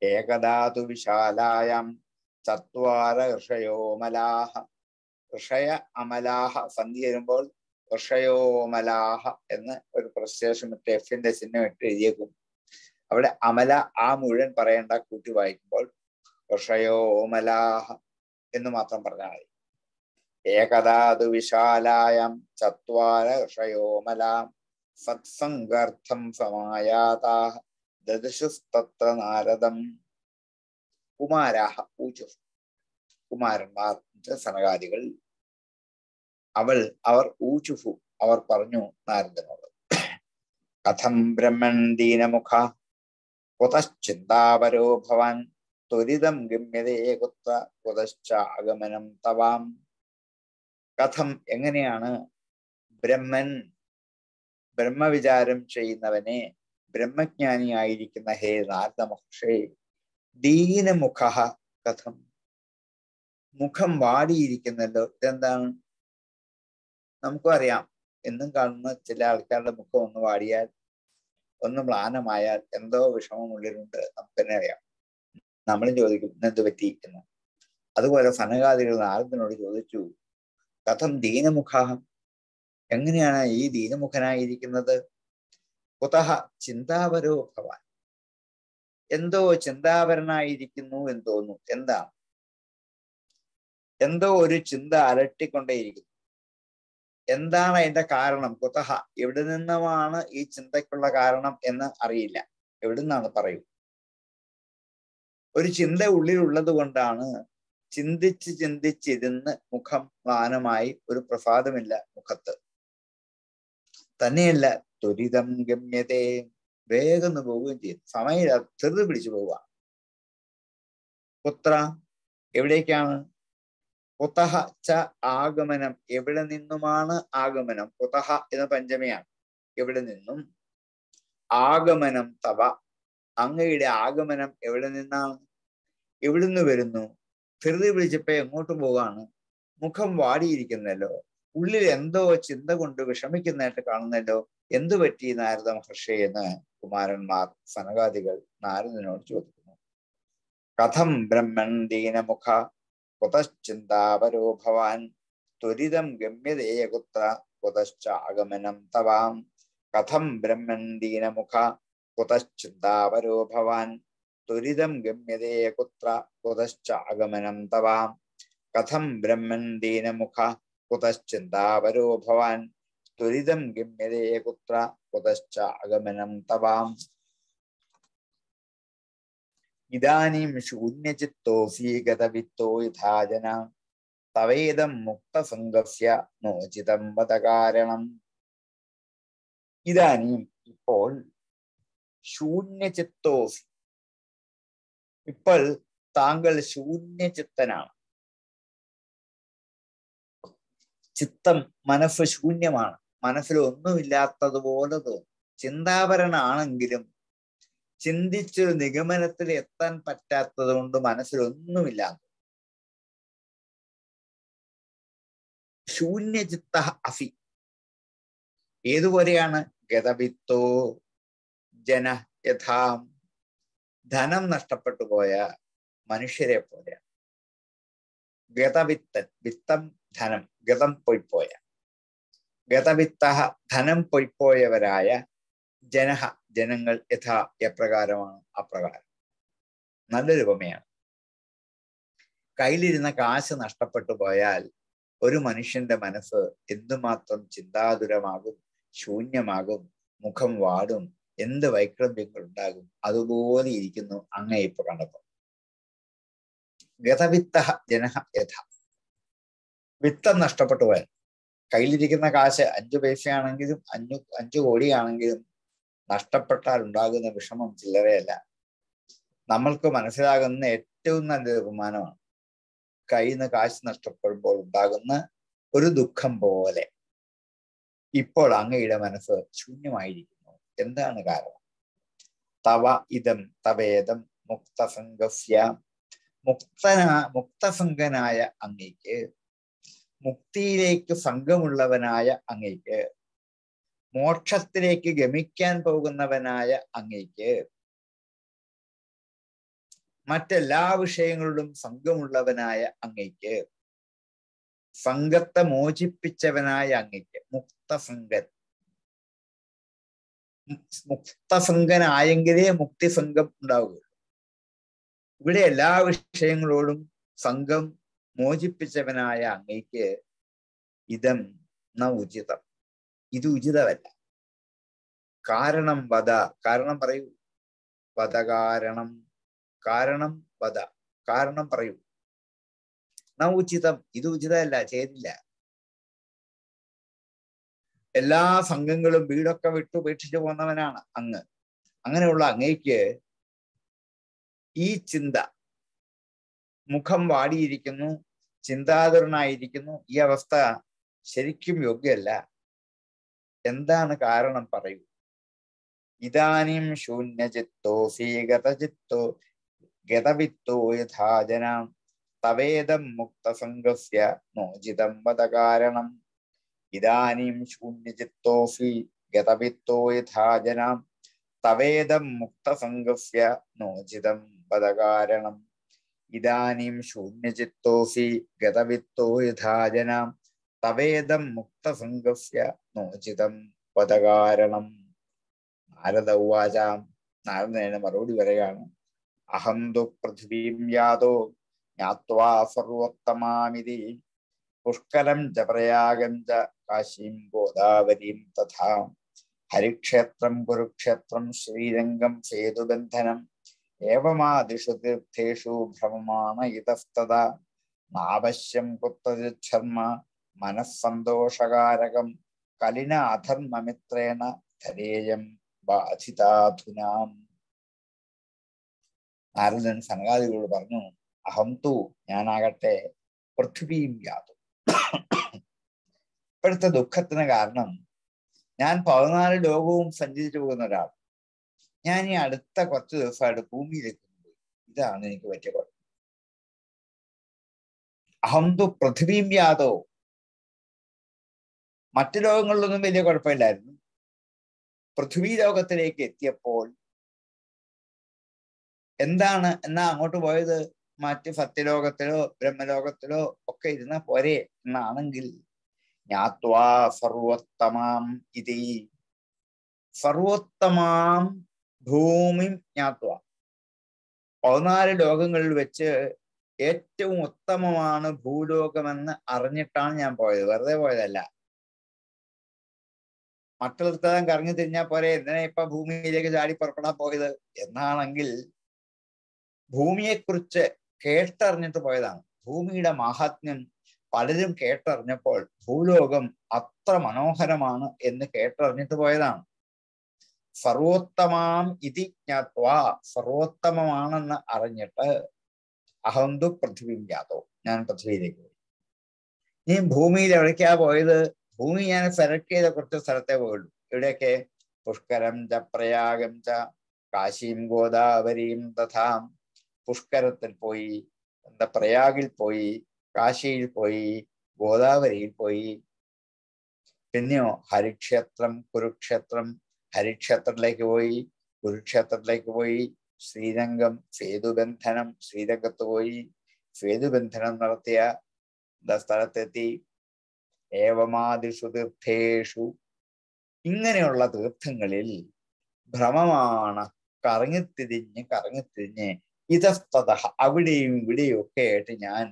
ഏകദാതു വിശാലായാം ചത്വാര ഋഷയോ മലാഹ. ഋഷയ അമലാഹ സന്ധി വരുമ്പോൾ ഋഷയോമലാഹ എന്ന് ഒരു പ്രശ്ലേഷം എഫിന്റെ ചിഹ്നം ഇട്ട് എഴുതിയേക്കും. അവിടെ അമല ആ മുഴുവൻ പറയേണ്ട, കൂട്ടി വായിക്കുമ്പോൾ ഋഷയോമലാഹ എന്ന് മാത്രം പറഞ്ഞാൽ മതി. ഏകദാതു വിശാലായം ചത്വാര ഋഷയോമലാം സത്സംഗാർത്ഥം സമായാതാഹ ദദൃശുസ്തത്ര നാരദം. കുമാരാഹ ഊചു, കുമാരന്മാർ സനകാദികൾ. അവർ ഊചുഹു, അവർ പറഞ്ഞു നാരദനോട്, കഥം ബ്രഹ്മൺ ദീനമുഖ കുതശ്ചിന്താപരോ ഭവാൻ ത്വരിതം ഗമ്യതേ കുത്ര കുതശ്ചാഗമനം തവാം. കഥം എങ്ങനെയാണ് ബ്രഹ്മൻ, ബ്രഹ്മവിചാരം ചെയ്യുന്നവനെ, ബ്രഹ്മജ്ഞാനിയായിരിക്കുന്ന ഹേ നാരദ മഹർഷേ, ദീനമുഖ കഥം, മുഖം വാടിയിരിക്കുന്നല്ലോ, ഇതെന്താണ്? നമുക്കും അറിയാം, എന്നും കാണുന്ന ചില ആൾക്കാരുടെ മുഖം ഒന്ന് വാടിയാൽ, ഒന്ന് മ്ലാനമായാൽ എന്തോ വിഷമമുള്ളിലുണ്ട്, നമുക്ക് തന്നെ അറിയാം. നമ്മളും ചോദിക്കും ഇന്നെന്ത് പറ്റി എന്ന്. അതുപോലെ സനകാദികൾ നാരദനോട് ചോദിച്ചു, കഥം ദീനമുഖ, എങ്ങനെയാണ് ഈ ദീനമുഖനായിരിക്കുന്നത്? കുതഹ ചിന്താപരോ ഭവാൻ, എന്തോ ചിന്താപരനായിരിക്കുന്നു എന്ന് തോന്നുന്നു. എന്താണ്? എന്തോ ഒരു ചിന്ത അലട്ടിക്കൊണ്ടേയിരിക്കുന്നു. എന്താണ് അതിന്റെ കാരണം? കുതഹ, എവിടെ നിന്നുമാണ് ഈ ചിന്തയ്ക്കുള്ള കാരണം എന്ന് അറിയില്ല. എവിടെ നിന്നാണ് പറയൂ. ഒരു ചിന്ത ഉള്ളിലുള്ളത് കൊണ്ടാണ് ചിന്തിച്ചിരുന്ന് മുഖം മ്ലാനമായി, ഒരു പ്രസാദമില്ല മുഖത്ത്. തന്നെയല്ല ത്വരിതം ഗമ്യതേ, വേഗം പോവുകയും ചെയ്യും. സമയമില്ല, ധൃതി പിടിച്ചു പോവുക. കുത്ര, എവിടേക്കാണ്? കുതഹ ച ആഗമനം, എവിടെ നിന്നുമാണ് ആഗമനം? കുതഹ എന്ന പഞ്ചമിയാണ്. എവിടെ നിന്നും? ആഗമനം തവ, അങ്ങയുടെ ആഗമനം എവിടെ നിന്നാണ്? എവിടുന്ന് വരുന്നു? ധൃതി പിടിച്ചപ്പോ എങ്ങോട്ട് പോവാണ്? മുഖം വാടിയിരിക്കുന്നല്ലോ, ഉള്ളിൽ എന്തോ ചിന്ത കൊണ്ട് വിഷമിക്കുന്നതായിട്ട് കാണുന്നല്ലോ. എന്തു പറ്റി നാരദ മഹർഷി എന്ന് കുമാരന്മാർ സനകാദികൾ നാരദനോട് ചോദിക്കുന്നു. കഥം ബ്രഹ്മൺ ദീനമുഖ കുതശ്ചിന്താപരോ ഭവാൻ ത്വരിതം ഗമ്യതേ കുത്ര കുതശ്ചാഗമനം തവാം. കഥം ബ്രഹ്മൺ ദീനമുഖ കുതശ്ചിന്താപരോ ഭവാൻ ത്വരിതം ഗമ്യതേ കുത്ര കുതശ്ചാഗമനം തവാം. കഥം ബ്രഹ്മൺ ദീനമുഖ കുതശ്ചിന്താപരോ ഭവാൻ ത്വരിതം ഗമ്യതേ കുത്ര കുതശ്ചാഗമനം തവാം. ഇദാനീം ശൂന്യചിത്തോസി ഗതവിത്തോ യഥാ ജനാ തവേദം മുക്തസംഗസ്യ നോചിതം വദ കാരണം. ഇദാനീം, ഇപ്പോൾ, ശൂന്യചിത്തോസി, ഇപ്പോൾ താങ്കൾ ശൂന്യചിത്തനാണ്. ചിത്തം, മനസ്സ് ശൂന്യമാണ്. മനസ്സിൽ ഒന്നുമില്ലാത്തതുപോലെ തോന്നും. ചിന്താപരനാണെങ്കിലും ചിന്തിച്ചൊരു നിഗമനത്തിൽ എത്താൻ പറ്റാത്തത് കൊണ്ട് മനസ്സിലൊന്നുമില്ല. ശൂന്യചിത്ത അസി, ഏതുപോലെയാണ്? ഗതവിത്തോ ജന യഥാ, ധനം നഷ്ടപ്പെട്ടു പോയ മനുഷ്യരെ പോലെയാണ്. ഗതവിത്തൻ, വിത്തം ധനം, ഗതം പൊയ്പോയ, ഗതവിത്ത ധനം പൊയ്പോയവരായ ജനഹ ജനങ്ങൾ യഥാ എപ്രകാരമാണ് അപ്രകാരം. നല്ലൊരു ഉപമയാണ്. കയ്യിലിരുന്ന കാശ് നഷ്ടപ്പെട്ടു പോയാൽ ഒരു മനുഷ്യന്റെ മനസ്സ് എന്തുമാത്രം ചിന്താതുരമാകും, ശൂന്യമാകും, മുഖം വാടും, എന്ത് വൈക്ലഭ്യങ്ങൾ ഉണ്ടാകും. അതുപോലെ ഇരിക്കുന്നു അങ്ങേ ഇപ്പൊ കണ്ടപ്പോൾ. ഗതവിത്ത ജനഹ യഥ, വിത്തം നഷ്ടപ്പെട്ടു പോയാൽ, കയ്യിലിരിക്കുന്ന കാശ് 5 പൈസയാണെങ്കിലും 5 കോടിയാണെങ്കിലും നഷ്ടപ്പെട്ടാൽ ഉണ്ടാകുന്ന വിഷമം ചില്ലറയല്ല. നമ്മൾക്ക് മനസ്സിലാകുന്ന ഏറ്റവും നല്ലൊരു ഉപമാനമാണ് കയ്യിൽ നിന്ന് കാശ് നഷ്ടപ്പെടുമ്പോൾ ഉണ്ടാകുന്ന ഒരു ദുഃഖം പോലെ. ഇപ്പോൾ അങ്ങയുടെ മനസ്സ് ശൂന്യമായിരിക്കുന്നു. എന്താണ് കാരണം? തവ ഇതം തവേദം മുക്തസംഗസ്യ, മുക്തസംഗനായ അങ്ങയ്ക്ക്, മുക്തിയിലേക്ക് സംഘമുള്ളവനായ അങ്ങയ്ക്ക്, മോക്ഷത്തിലേക്ക് ഗമിക്കാൻ പോകുന്നവനായ അങ്ങയ്ക്ക്, മറ്റെല്ലാ വിഷയങ്ങളിലും സംഘമുള്ളവനായ അങ്ങയ്ക്ക്, സംഘത്തെ മോചിപ്പിച്ചവനായ അങ്ങയ്ക്ക്, മുക്തസംഗൻ. മുക്തസംഗനായെങ്കിലേ മുക്തിസംഘം ഉണ്ടാവുകയുള്ളൂ. ഇവിടെ എല്ലാ വിഷയങ്ങളോടും സംഘം മോചിപ്പിച്ചവനായ അങ്ങയ്ക്ക് ഇതം ന ഉചിതം, ഇത് ഉചിതമല്ല. കാരണം വദ, കാരണം പറയൂ. വദ കാരണം, കാരണം വദ, കാരണം പറയൂ. ന ഉചിതം, ഇത് ഉചിതമല്ല, ചെയ്തില്ല. എല്ലാ സംഘങ്ങളും വീടൊക്കെ വിട്ടു ഉപേക്ഷിച്ചു പോന്നവനാണ് അങ്ങ്. അങ്ങനെയുള്ള അങ്ങയ്ക്ക് ഈ ചിന്ത, മുഖം വാടിയിരിക്കുന്നു, ചിന്താതുരനായിരിക്കുന്നു, ഈ അവസ്ഥ ശരിക്കും യോഗ്യമല്ല. എന്താണ് കാരണം പറയൂ. ഇദാനീം ശൂന്യചിത്തോസി ഗതചിത്തോ ഗതവിത്തോ യഥാ ജനാം തവേദം മുക്തസംഗസ്യ നോചിതം വദ കാരണം. ഇദാനീം ശൂന്യചിത്തോസി ഗതവിത്തോ യഥാ ജനാം തവേദം മുക്തസംഗസ്യ നോചിതം വദ കാരണം. ഇദാനീം ശൂന്യചിത്തോസി ഗതവിത്തോ യഥാ ജനാം തവേദം മുക്തസംഗസ്യ നോചിതം വദ കാരണം. നാരദ ഉവാച, നാരദന് മറുപടി പറയുകയാണ്. അഹം തു പൃഥിവീം യാതോ ജ്ഞാത്വാ സർവോത്തമാമിതി പുഷ്കരം ച പ്രയാഗം ച കാശീം ഗോദാവരീം തഥാ ഹരിക്ഷേത്രം കുരുക്ഷേത്രം ശ്രീരംഗം സേതുബന്ധനം ഏവമാദിഷു തീർത്ഥേഷു ഭ്രമമാണ ഇതസ്തദാ നാവശ്യം കുത്തർമ്മ മനസ്സന്തോഷകാരകം കലിന അധർമ്മമിത്രേണ ധരേയം ബാധിതാധുനാം. നാരദൻ സനകാദികളോട് പറഞ്ഞു, അഹം തു ഞാനാകട്ടെ പൃഥ്വിയും യാതു. ഇപ്പോഴത്തെ ദുഃഖത്തിന് കാരണം ഞാൻ 14 ലോകവും സഞ്ചരിച്ചു പോകുന്ന ഒരാൾ. ഞാൻ ഈ അടുത്ത കുറച്ച് ദിവസമായിട്ട് ഭൂമിയിലേക്ക് പോയി. ഇതാണ് എനിക്ക് പറ്റിയ കുഴപ്പം. അഹം തു പൃഥ്വിയും യാതോ. മറ്റു ലോകങ്ങളിലൊന്നും വലിയ കുഴപ്പമില്ലായിരുന്നു. പൃഥ്വി ലോകത്തിലേക്ക് എത്തിയപ്പോൾ എന്താണ് എന്നാ അങ്ങോട്ട് പോയത്? മറ്റ് സത്യലോകത്തിലോ ബ്രഹ്മലോകത്തിലോ ഒക്കെ ഇരുന്ന പോരെ എന്നാണെങ്കിൽ, ജ്ഞാത്വാ സർവോത്തമാം ഇതി, സർവോത്തമാം ഭൂമി ജ്ഞാത്വാ, 14 ലോകങ്ങളിൽ വെച്ച് ഏറ്റവും ഉത്തമമാണ് ഭൂലോകമെന്ന് അറിഞ്ഞിട്ടാണ് ഞാൻ പോയത്. വെറുതെ പോയതല്ല. മറ്റുള്ളവർക്ക് കറങ്ങി തിരിഞ്ഞാൽ പോരെ, എന്തിനാ ഇപ്പൊ ഭൂമിയിലേക്ക് ചാടി പുറപ്പെടാൻ പോയത് എന്നാണെങ്കിൽ, ഭൂമിയെക്കുറിച്ച് കേട്ടറിഞ്ഞിട്ട് പോയതാണ്. ഭൂമിയുടെ മാഹാത്മ്യം പലരും കേട്ടറിഞ്ഞപ്പോൾ ഭൂലോകം അത്ര മനോഹരമാണ് എന്ന് കേട്ടറിഞ്ഞിട്ട് പോയതാണ്. സർവോത്തമാം ഇതി ജ്ഞാത്വാ, സർവോത്തമമാണെന്ന് അറിഞ്ഞിട്ട് അഹന്തു പൃഥ്വി ജ്ഞാതോ, ഞാൻ പൃഥ്വിയിലേക്ക് പോയി. ഈ ഭൂമിയിൽ എവിടേക്കാ പോയത്? ഭൂമി ഞാൻ സെലക്ട് ചെയ്ത കുറച്ച് സ്ഥലത്തേ പോയുള്ളൂ. എവിടെയൊക്കെ? പുഷ്കരം ച പ്രയാഗം ച കാശിയും ഗോദാവരിയും തഥാ. പുഷ്കരത്തിൽ പോയി, പ്രയാഗിൽ പോയി, കാശിയിൽ പോയി, ഗോദാവരിയിൽ പോയി. പിന്നെയോ ഹരിക്ഷേത്രം, കുരുക്ഷേത്രം. ഹരിക്ഷേത്രത്തിലേക്ക് പോയി, കുരുക്ഷേത്രത്തിലേക്ക് പോയി. ശ്രീരംഗം, സേതുബന്ധനം, ശ്രീരംഗത്ത് പോയി സേതുബന്ധനം നടത്തിയ സ്ഥലത്തെത്തി. ഏവമാദിഷു തീർത്ഥേഷു, ഇങ്ങനെയുള്ള തീർത്ഥങ്ങളിൽ ഭ്രമമാണ്, കറങ്ങിത്തിരിഞ്ഞ് ഇതസ്തത, അവിടെയും ഇവിടെയും ഒക്കെ ആയിട്ട് ഞാൻ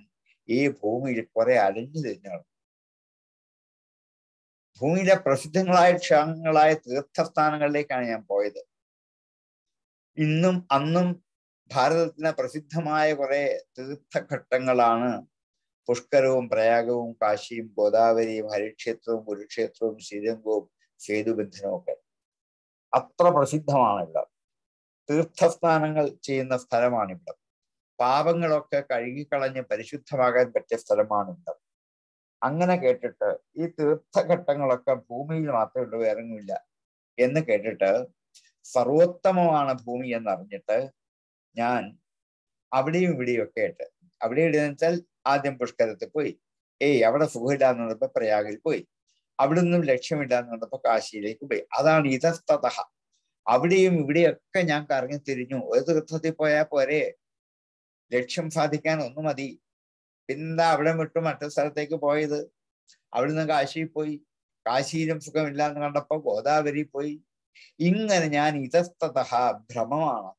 ഈ ഭൂമിയിൽ കുറെ അലഞ്ഞു തിരിഞ്ഞു. ഭൂമിയിലെ പ്രസിദ്ധങ്ങളായ ക്ഷേത്രങ്ങളായ തീർത്ഥസ്ഥാനങ്ങളിലേക്കാണ് ഞാൻ പോയത്. ഇന്നും അന്നും ഭാരതത്തിന് പ്രസിദ്ധമായ കുറെ തീർത്ഥഘട്ടങ്ങളാണ് പുഷ്കരവും പ്രയാഗവും കാശിയും ഗോദാവരിയും ഹരിക്ഷേത്രവും കുരുക്ഷേത്രവും ശ്രീരംഗവും സേതുബന്ധനവും ഒക്കെ. അത്ര പ്രസിദ്ധമാണിവിടെ. തീർത്ഥസ്നാനങ്ങൾ ചെയ്യുന്ന സ്ഥലമാണിവിടെ. പാപങ്ങളൊക്കെ കഴുകിക്കളഞ്ഞ് പരിശുദ്ധമാകാൻ പറ്റിയ സ്ഥലമാണിവിടെ. അങ്ങനെ കേട്ടിട്ട് ഈ തീർത്ഥഘട്ടങ്ങളൊക്കെ ഭൂമിയിൽ മാത്രമേ ഉള്ളൂ, ഇറങ്ങില്ല എന്ന് കേട്ടിട്ട്, സർവോത്തമമാണ് ഭൂമി എന്നറിഞ്ഞിട്ട് ഞാൻ അവിടെയും ഇവിടെയും ഒക്കെ ആയിട്ട്, അവിടെ ഇവിടെയെന്ന് വെച്ചാൽ ആദ്യം പുഷ്കരത്തിൽ പോയി, അവിടെ സുഖമില്ലാന്ന് പറഞ്ഞപ്പോ പ്രയാഗിൽ പോയി, അവിടെ നിന്നും ലക്ഷ്യമില്ലാന്ന് പറഞ്ഞപ്പോ കാശിയിലേക്ക് പോയി. അതാണ് ഇതസ്തത. അവിടെയും ഇവിടെയൊക്കെ ഞാൻ കറങ്ങി തിരിഞ്ഞു. ഒരു തീർത്ഥത്തിൽ പോയാൽ പോരെ, ലക്ഷ്യം സാധിക്കാൻ ഒന്നു മതി. പിന്നെന്താ അവിടെ വിട്ടു മറ്റൊരു സ്ഥലത്തേക്ക് പോയത്? അവിടെ നിന്ന് കാശിയിൽ പോയി, കാശിയിലും സുഖമില്ലാന്ന് കണ്ടപ്പോ ഗോദാവരി പോയി. ഇങ്ങനെ ഞാൻ ഇതസ്തത, ഭ്രമമാണ്,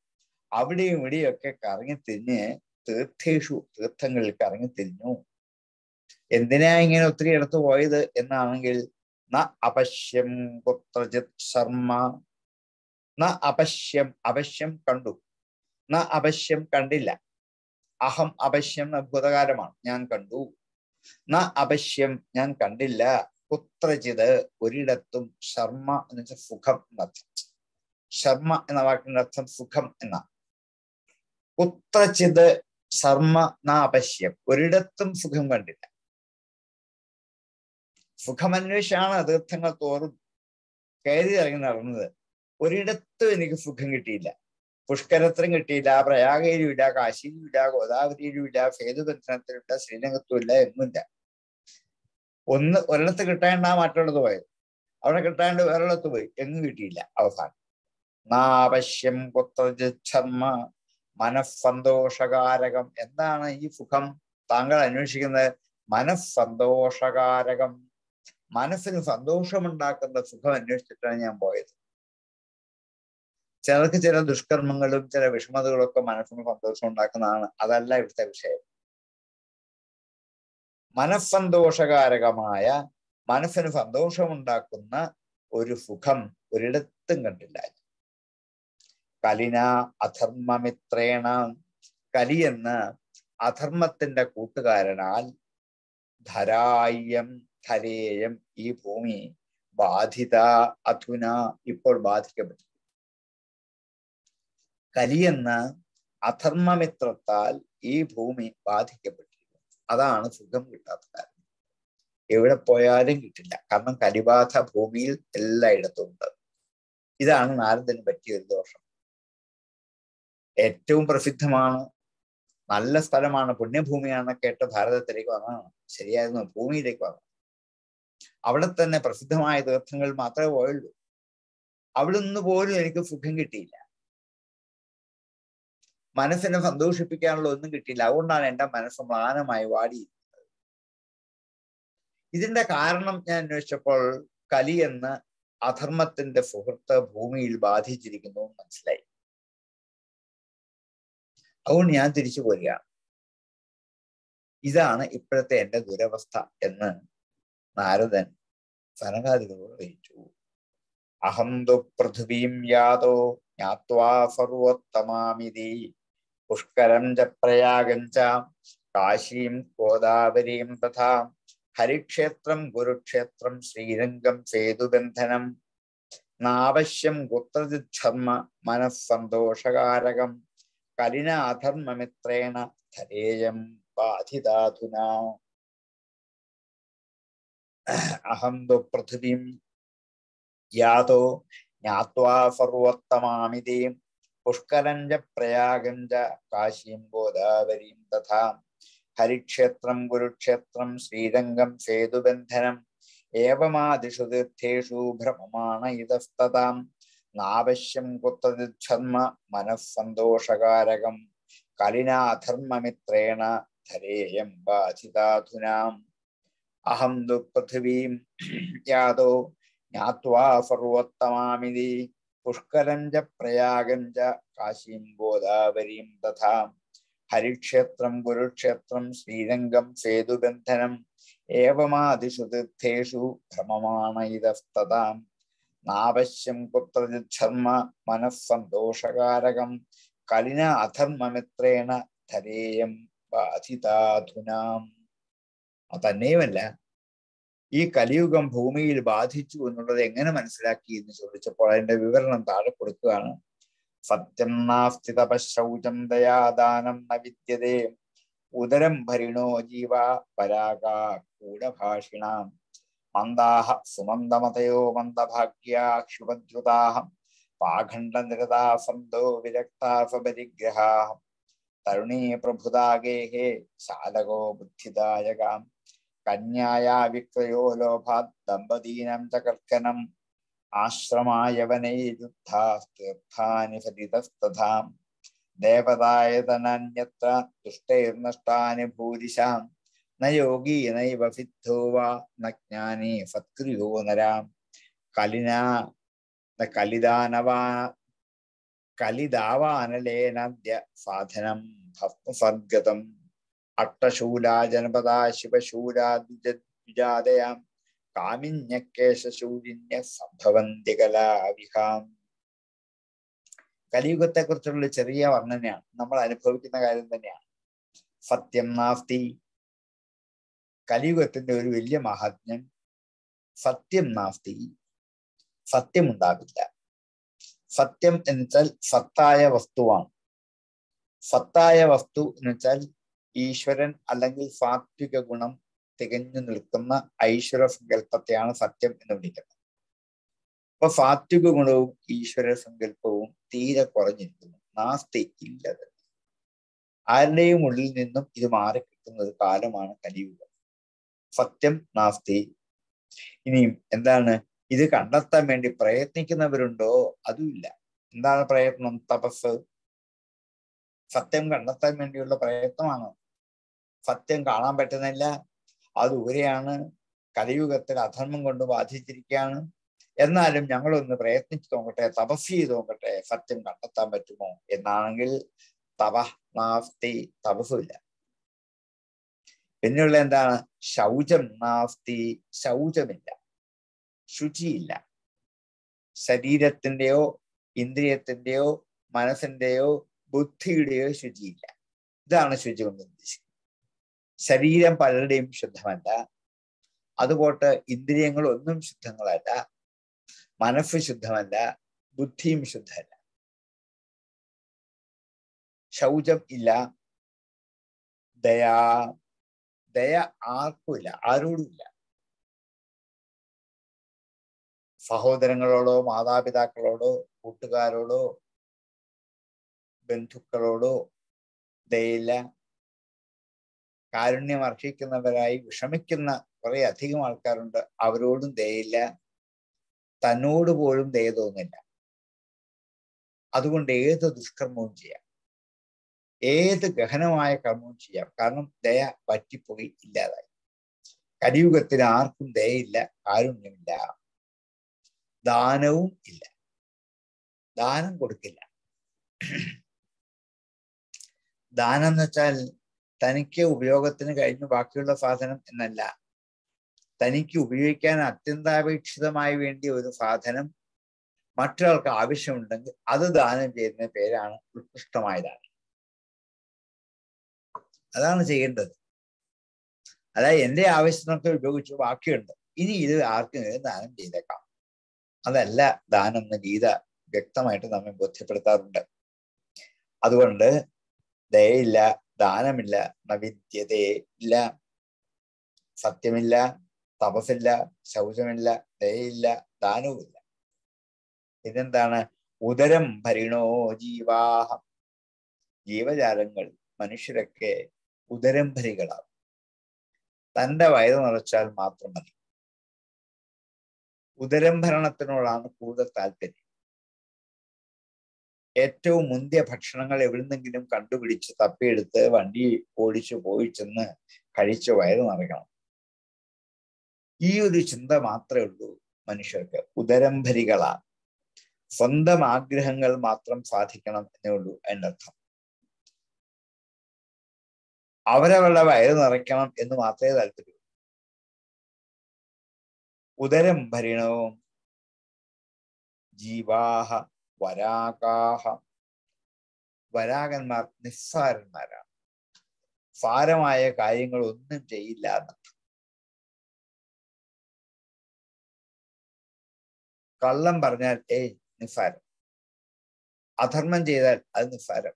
അവിടെയും ഇവിടെയൊക്കെ കറങ്ങിത്തിരിഞ്ഞ് തീർത്ഥേഷു, തീർത്ഥങ്ങളിൽ കറങ്ങിത്തിരിഞ്ഞു. എന്തിനാ ഇങ്ങനെ ഒത്തിരി ഇടത്ത് പോയത് എന്നാണെങ്കിൽ, ന അപശ്യം കുത്രചിത് ശർമ്മ, ന അപശ്യം, അപശ്യം കണ്ടു, ന അപശ്യം കണ്ടില്ല. അഹം അപശ്യം ഭൂതകാലമാണ്, ഞാൻ കണ്ടു. ന അപശ്യം ഞാൻ കണ്ടില്ല. കുത്രചിത് ഒരിടത്തും. ശർമ്മ എന്ന് വെച്ചാൽ സുഖം എന്നർത്ഥം. ശർമ്മ എന്ന വാക്കിന്റെ അർത്ഥം സുഖം എന്ന. കുത്രചിത് ശർമ്മ ന അപശ്യം, ഒരിടത്തും സുഖം കണ്ടില്ല. സുഖമന്വേഷാണ് തീർത്ഥങ്ങൾ തോറും കയറി ഇറങ്ങി നടന്നത്. ഒരിടത്തും എനിക്ക് സുഖം കിട്ടിയില്ല. പുഷ്കരത്തിലും കിട്ടിയില്ല, പ്രയാഗയിലും ഇല്ല, കാശിയിലും ഇല്ല, ഗോദാവരിയിലും ഇല്ല, സേതുബന്ധനത്തിലും ഇല്ല, ശ്രീരംഗത്തും ഇല്ല, എങ്ങുമില്ല. ഒരിടത്ത് കിട്ടാണ്ടാ മറ്റുള്ളത് പോയത്. അവിടെ കിട്ടാണ്ട് വേറൊരിടത്ത് പോയി, എങ്ങും കിട്ടിയില്ല. അവസാനം നാവശ്യം കുത്രജിച്ഛർമ്മ മനസ്സന്തോഷകാരകം. എന്താണ് ഈ സുഖം താങ്കൾ അന്വേഷിക്കുന്നത്? മനസ്സന്തോഷകാരകം, മനസ്സിന് സന്തോഷമുണ്ടാക്കുന്ന സുഖം അന്വേഷിച്ചിട്ടാണ് ഞാൻ പോയത്. ചിലർക്ക് ചില ദുഷ്കർമ്മങ്ങളും ചില വിഷമതകളും ഒക്കെ മനസ്സിന് സന്തോഷം ഉണ്ടാക്കുന്നതാണ്. അതല്ല ഇവിടുത്തെ വിഷയം. മനസ്സന്തോഷകാരകമായ, മനസ്സിന് സന്തോഷമുണ്ടാക്കുന്ന ഒരു സുഖം ഒരിടത്തും കണ്ടില്ല. കലിന അധർമ്മമിത്രേണ, കലി എന്ന് അധർമ്മത്തിന്റെ കൂട്ടുകാരനാൽ ധരായം ധരേയം ഈ ഭൂമി ബാധിത അധുന ഇപ്പോൾ ബാധിക്കപ്പെട്ടു. കലിയെന്ന അധർമ്മമിത്രത്താൽ ഈ ഭൂമി ബാധിക്കപ്പെട്ടിരിക്കുന്നു. അതാണ് സുഖം കിട്ടാത്ത കാരണം. എവിടെ പോയാലും കിട്ടില്ല. കാരണം കലിബാധ ഭൂമിയിൽ എല്ലായിടത്തും ഉണ്ട്. ഇതാണ് നാരദന് പറ്റിയ ഒരു ദോഷം. ഏറ്റവും പ്രസിദ്ധമാണ്, നല്ല സ്ഥലമാണ്, പുണ്യഭൂമിയാണെന്ന് കേട്ട് ഭാരതത്തിലേക്ക് വന്നതാണ്. ശരിയായിരുന്നു, ഭൂമിയിലേക്ക് വന്നു. അവിടെ തന്നെ പ്രസിദ്ധമായ തീർത്ഥങ്ങൾ മാത്രമേ പോയുള്ളൂ. അവിടെ നിന്ന് പോലും എനിക്ക് സുഖം കിട്ടിയില്ല, മനസ്സിനെ സന്തോഷിപ്പിക്കാനുള്ള ഒന്നും കിട്ടിയില്ല. അതുകൊണ്ടാണ് എൻ്റെ മനസ്സ് മ്ലാനമായി വാടിയിരുന്നത്. ഇതിന്റെ കാരണം ഞാൻ അന്വേഷിച്ചപ്പോൾ കലി എന്ന അധർമ്മത്തിന്റെ സുഹൃത്ത് ഭൂമിയിൽ ബാധിച്ചിരിക്കുന്നു മനസ്സിലായി. അതുകൊണ്ട് ഞാൻ തിരിച്ചു പോരുകയാണ്. ഇതാണ് ഇപ്പോഴത്തെ എൻ്റെ ദുരവസ്ഥ എന്ന് നാരദൻ സനകാദികളോട് അറിയിച്ചു. അഹം തു പൃഥ്വീം യാതോ ജ്ഞാത്വാ സർവോത്തമാമിതി പുഷ്കരം ച പ്രയാഗം ച കാശീം ഗോദാവരീം തഥാ ഹരിക്ഷേത്രം ഗുരുക്ഷേത്രം ശ്രീരംഗം സേതുബന്ധനം നാവശ്യം ഗോത്രജിദ്ധർമ്മ മനഃസന്തോഷകാരകം കലിന അധർമ്മമിത്രേണ ധരേയം ബാധിതാധുന. അഹം തു പൃഥ്വീം യാതോ ജ്ഞാത്വാ സർവോത്തമാമിതി പുഷ്കരം ച പ്രയാഗം ച കാശീം ഗോദാവരീം തഥാ ഹരിക്ഷേത്രം ഗുരുക്ഷേത്രം ശ്രീരംഗം സേതുബന്ധനം ഏവമാദിഷു തീർത്ഥേഷു ഭ്രമമാണ ഇതസ്തതാം നാവശ്യം കുത്രജിദ്ധർമ്മ മനഃസന്തോഷകാരകം കലിനാധർമ്മമിത്രേണ ധരേയം ബാധിതാധുനാം. അഹം തു പൃഥ്വീം യാതോ ജ്ഞാത്വാ സർവോത്തമാമിതി പുഷ്കരം ച പ്രയാഗം ച കാശീം ഗോദാവരീം തഥാ ഹരിക്ഷേത്രം ഗുരുക്ഷേത്രം ശ്രീരംഗം സേതുബന്ധനം ഏവമാദിഷു തീർത്ഥേഷു ഭ്രമമാണ ഇതസ്തതാം നാവശ്യം കുത്രജിദ്ധർമ്മ മനഃസന്തോഷകാരകം കലിന അധർമ്മമിത്രേണ ധരേയം ബാധിതാധുനാം. തന്നെയുമല്ല, ഈ കലിയുഗം ഭൂമിയിൽ ബാധിച്ചു എന്നുള്ളത് എങ്ങനെ മനസ്സിലാക്കി എന്ന് ചോദിച്ചപ്പോൾ അതിന്റെ വിവരണം താഴെ കൊടുക്കുകയാണ്. സത്യം നാസ്തി തപശൗചം ദയാദാനം ന വിദ്യതേ ഉദരം ഭരിണോ ജീവ പരാഗാ കൂടഭാഷിണാം മന്ദാഹ സുമന്ദമതയോ മന്ദഭാഗ്യാ ക്ഷുഭദ്രുതാഹ പാഖണ്ഡനിരതാ സന്തോ വിരക്താഫപരിഗ്രഹാഃ തരുണീ പ്രഭുതാഗേഹേ ശാലകോ ബുദ്ധിദായകാം കന്യായാ വിക്രയോ ലോഭാത് ദമ്പതീനം ച കർക്കനം ആശ്രമായവനൈരുദ്ധാസ്തീർത്ഥാനി ഫലിതസ്തഥാ ദേവതായതനന്യത്ര ദുഷ്ടൈർനഷ്ടാനി ഭൂരിശാം ന യോഗീ നൈവ സിദ്ധോ വാ ന ജ്ഞാനീ സത്ക്രിയോ നരാം കലിദാവാനലേനദ്യ സാധനം ഭസ്മസദ്ഗതം അട്ടശൂലാ ജനപദാ ശിവശൂലാ ദ്വിജാതയാം കാമിന്യക്കേശശൂലിന്യ സംഭവന്തി കലാവിഹാം. കലിയുഗത്തെ കുറിച്ചുള്ള ചെറിയ വർണ്ണനയാണ്, നമ്മൾ അനുഭവിക്കുന്ന കാര്യം തന്നെയാണ്. സത്യം നാസ്തി, കലിയുഗത്തിന്റെ ഒരു വലിയ മഹാത്മ്യം. സത്യം നാസ്തി, സത്യം ഉണ്ടാവില്ല. സത്യം എന്ന് വെച്ചാൽ സത്തായ വസ്തുവാണ്. സത്തായ വസ്തു എന്ന് വെച്ചാൽ ഈശ്വരൻ അല്ലെങ്കിൽ സാത്വിക ഗുണം തികഞ്ഞു നിൽക്കുന്ന ഐശ്വര സങ്കല്പത്തെയാണ് സത്യം എന്ന് വിളിക്കുന്നത്. അപ്പൊ സാത്വിക ഗുണവും ഈശ്വര സങ്കല്പവും തീരെ കുറഞ്ഞിരിക്കുന്നു. നാസ്തി, ഇല്ലത്. ആരുടെയും ഉള്ളിൽ നിന്നും ഇത് മാറിക്കിട്ടുന്ന ഒരു കാലമാണ് കലിയുഗം. സത്യം നാസ്തി. ഇനിയും എന്താണ്? ഇത് കണ്ടെത്താൻ വേണ്ടി പ്രയത്നിക്കുന്നവരുണ്ടോ? അതുമില്ല. എന്താണ് പ്രയത്നം? തപസ്. സത്യം കണ്ടെത്താൻ വേണ്ടിയുള്ള പ്രയത്നമാണ്. സത്യം കാണാൻ പറ്റുന്നില്ല, അത് ദൂരെയാണ്, കലിയുഗത്തിൽ അധർമ്മം കൊണ്ട് ബാധിച്ചിരിക്കുകയാണ്. എന്നാലും ഞങ്ങളൊന്ന് പ്രയത്നിച്ചു നോക്കട്ടെ, തപസ് ചെയ്ത് നോക്കട്ടെ, സത്യം കണ്ടെത്താൻ പറ്റുമോ എന്നാണെങ്കിൽ തപ നാസ്തി, തപസ്സുമില്ല. പിന്നെയുള്ള എന്താണ്? ശൗചം നാസ്തി, ശൗചമില്ല, ശുചിയില്ല. ശരീരത്തിന്റെയോ ഇന്ദ്രിയത്തിന്റെയോ മനസ്സിന്റെയോ ബുദ്ധിയുടെയോ ശുചിയില്ല. ഇതാണ് ശുചി കൊണ്ട് ഉദ്ദേശിക്കുന്നത്. ശരീരം പലരുടെയും ശുദ്ധമല്ല, അതുപോട്ട് ഇന്ദ്രിയങ്ങൾ ഒന്നും ശുദ്ധങ്ങളല്ല, മനസ്സ് ശുദ്ധമല്ല, ബുദ്ധിയും ശുദ്ധമല്ല. ശൗചം ഇല്ല, ദയ ആർക്കുമില്ല, ആരോടുമില്ല. സഹോദരങ്ങളോടോ മാതാപിതാക്കളോടോ കൂട്ടുകാരോടോ ബന്ധുക്കളോടോ ദയയില്ല. കാരുണ്യം അർഹിക്കുന്നവരായി വിഷമിക്കുന്ന കുറെ അധികം ആൾക്കാരുണ്ട്, അവരോടും ദയയില്ല. തന്നോട് പോലും ദയ തോന്നില്ല. അതുകൊണ്ട് ഏത് ദുഷ്കർമ്മവും ചെയ്യാം, ഏത് ഗഹനമായ കർമ്മവും ചെയ്യാം. കാരണം ദയ പറ്റിപ്പോയി, ഇല്ലാതായി. കലിയുഗത്തിന് ആർക്കും ദയയില്ല, കാരുണ്യമില്ല, ദാനവും ഇല്ല. ദാനം കൊടുക്കില്ല. ദാനം എന്ന് വെച്ചാൽ തനിക്ക് ഉപയോഗത്തിന് കഴിഞ്ഞു ബാക്കിയുള്ള സാധനം എന്നല്ല. തനിക്ക് ഉപയോഗിക്കാൻ അത്യന്താപേക്ഷിതമായി വേണ്ടിയ ഒരു സാധനം മറ്റൊരാൾക്ക് ആവശ്യമുണ്ടെങ്കിൽ അത് ദാനം ചെയ്യുന്ന പേരാണ് ഉത്കൃഷ്ടമായ ദാനം. അതാണ് ചെയ്യേണ്ടത്. അതായത് എന്റെ ആവശ്യത്തിനൊക്കെ ഉപയോഗിച്ചു, ബാക്കിയുണ്ട്, ഇനി ഇത് ആർക്കെങ്കിലും ദാനം ചെയ്തേക്കാം. അതല്ല ദാനം എന്ന ഗീത വ്യക്തമായിട്ട് നമ്മെ ബോധ്യപ്പെടുത്താറുണ്ട്. അതുകൊണ്ട് ദയയില്ല, ദാനമില്ല, നവിദ്യതേ ഇല്ല, സത്യമില്ല, തപസ്സില്ല, ശൗചമില്ല, ദയയില്ല, ദാനവുമില്ല. ഇതെന്താണ്? ഉദരം ഭരിണോ ജീവാഹ. ജീവജാലങ്ങൾ, മനുഷ്യരൊക്കെ ഉദരം ഭരികളാണ്. തൻ്റെ വയറ് നിറച്ചാൽ മാത്രം മതി. ഉദരം ഭരണത്തിനോടാണ് കൂടുതൽ താല്പര്യം. ഏറ്റവും മുന്തിയ ഭക്ഷണങ്ങൾ എവിടുന്നെങ്കിലും കണ്ടുപിടിച്ച് തപ്പിയെടുത്ത് വണ്ടി ഓടിച്ചു പോയി ചെന്ന് കഴിച്ച് വയറ് നിറയ്ക്കണം. ഈ ഒരു ചിന്ത മാത്രമേ ഉള്ളൂ മനുഷ്യർക്ക്. ഉദരംഭരികളാണ്. സ്വന്തം ആഗ്രഹങ്ങൾ മാത്രം സാധിക്കണം എന്നേ ഉള്ളൂ അതിൻ്റെ അർത്ഥം. അവരവരുടെ വയറ് നിറയ്ക്കണം എന്ന് മാത്രമേ താല്പര്യമുള്ളൂ. ഉദരം ഭരിണവും ജീവാഹ വരാകാഹ. വരാകന്മാർ നിസ്സാരന്മാരാണ്. സാരമായ കാര്യങ്ങൾ ഒന്നും ചെയ്യില്ല എന്നർത്ഥം. കള്ളം പറഞ്ഞാൽ നിസ്സാരം, അധർമ്മം ചെയ്താൽ അത് നിസ്സാരം,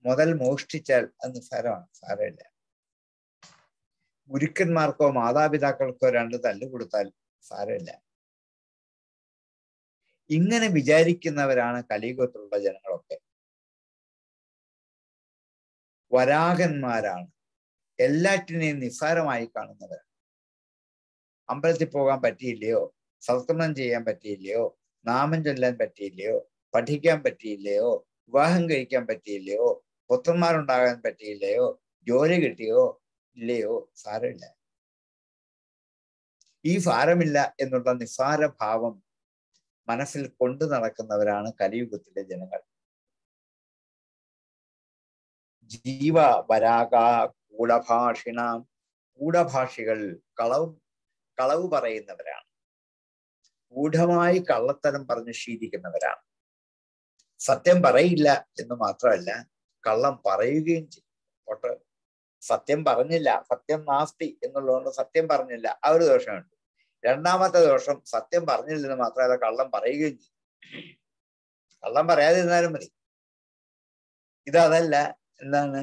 മുതൽ മോഷ്ടിച്ചാൽ അത് നിസ്സാരമാണ്, സാരമില്ല. ഗുരുക്കന്മാർക്കോ മാതാപിതാക്കൾക്കോ രണ്ട് തല്ല് കൊടുത്താൽ സാരമില്ല. ഇങ്ങനെ വിചാരിക്കുന്നവരാണ് കലിയുഗത്തിലുള്ള ജനങ്ങളൊക്കെ. വരാകന്മാരാണ്, എല്ലാറ്റിനെയും നിസ്സാരമായി കാണുന്നവരാണ്. അമ്പലത്തിൽ പോകാൻ പറ്റിയില്ലയോ, സത്കർമ്മം ചെയ്യാൻ പറ്റിയില്ലയോ, നാമം ചൊല്ലാൻ പറ്റിയില്ലയോ, പഠിക്കാൻ പറ്റിയില്ലയോ, വിവാഹം കഴിക്കാൻ പറ്റിയില്ലയോ, പുത്രന്മാരുണ്ടാകാൻ പറ്റിയില്ലയോ, ജോലി കിട്ടിയോ ഇല്ലയോ, സാരമില്ല. ഈ സാരമില്ല എന്നുള്ള നിസ്സാര ഭാവം മനസ്സിൽ കൊണ്ടു നടക്കുന്നവരാണ് കലിയുഗത്തിലെ ജനങ്ങൾ. ജീവ വരാക ഗൂഢഭാഷിണ. ഗൂഢഭാഷികൾ, കളവ് പറയുന്നവരാണ്. ഗൂഢമായി കള്ളത്തരം പറഞ്ഞ് ശീലിക്കുന്നവരാണ്. സത്യം പറയില്ല എന്ന് മാത്രമല്ല, കള്ളം പറയുകയും ചെയ്യും. ഒട്ട് സത്യം പറഞ്ഞില്ല, സത്യം നാസ്തി എന്നുള്ളതുകൊണ്ട് സത്യം പറഞ്ഞില്ല, ആ ഒരു ദോഷമുണ്ട്. രണ്ടാമത്തെ ദോഷം, സത്യം പറഞ്ഞില്ലെന്ന് മാത്രമല്ല കള്ളം പറയുകയും ചെയ്യും. കള്ളം പറയാതിരുന്നാലും മതി. ഇതല്ല. എന്താണ്?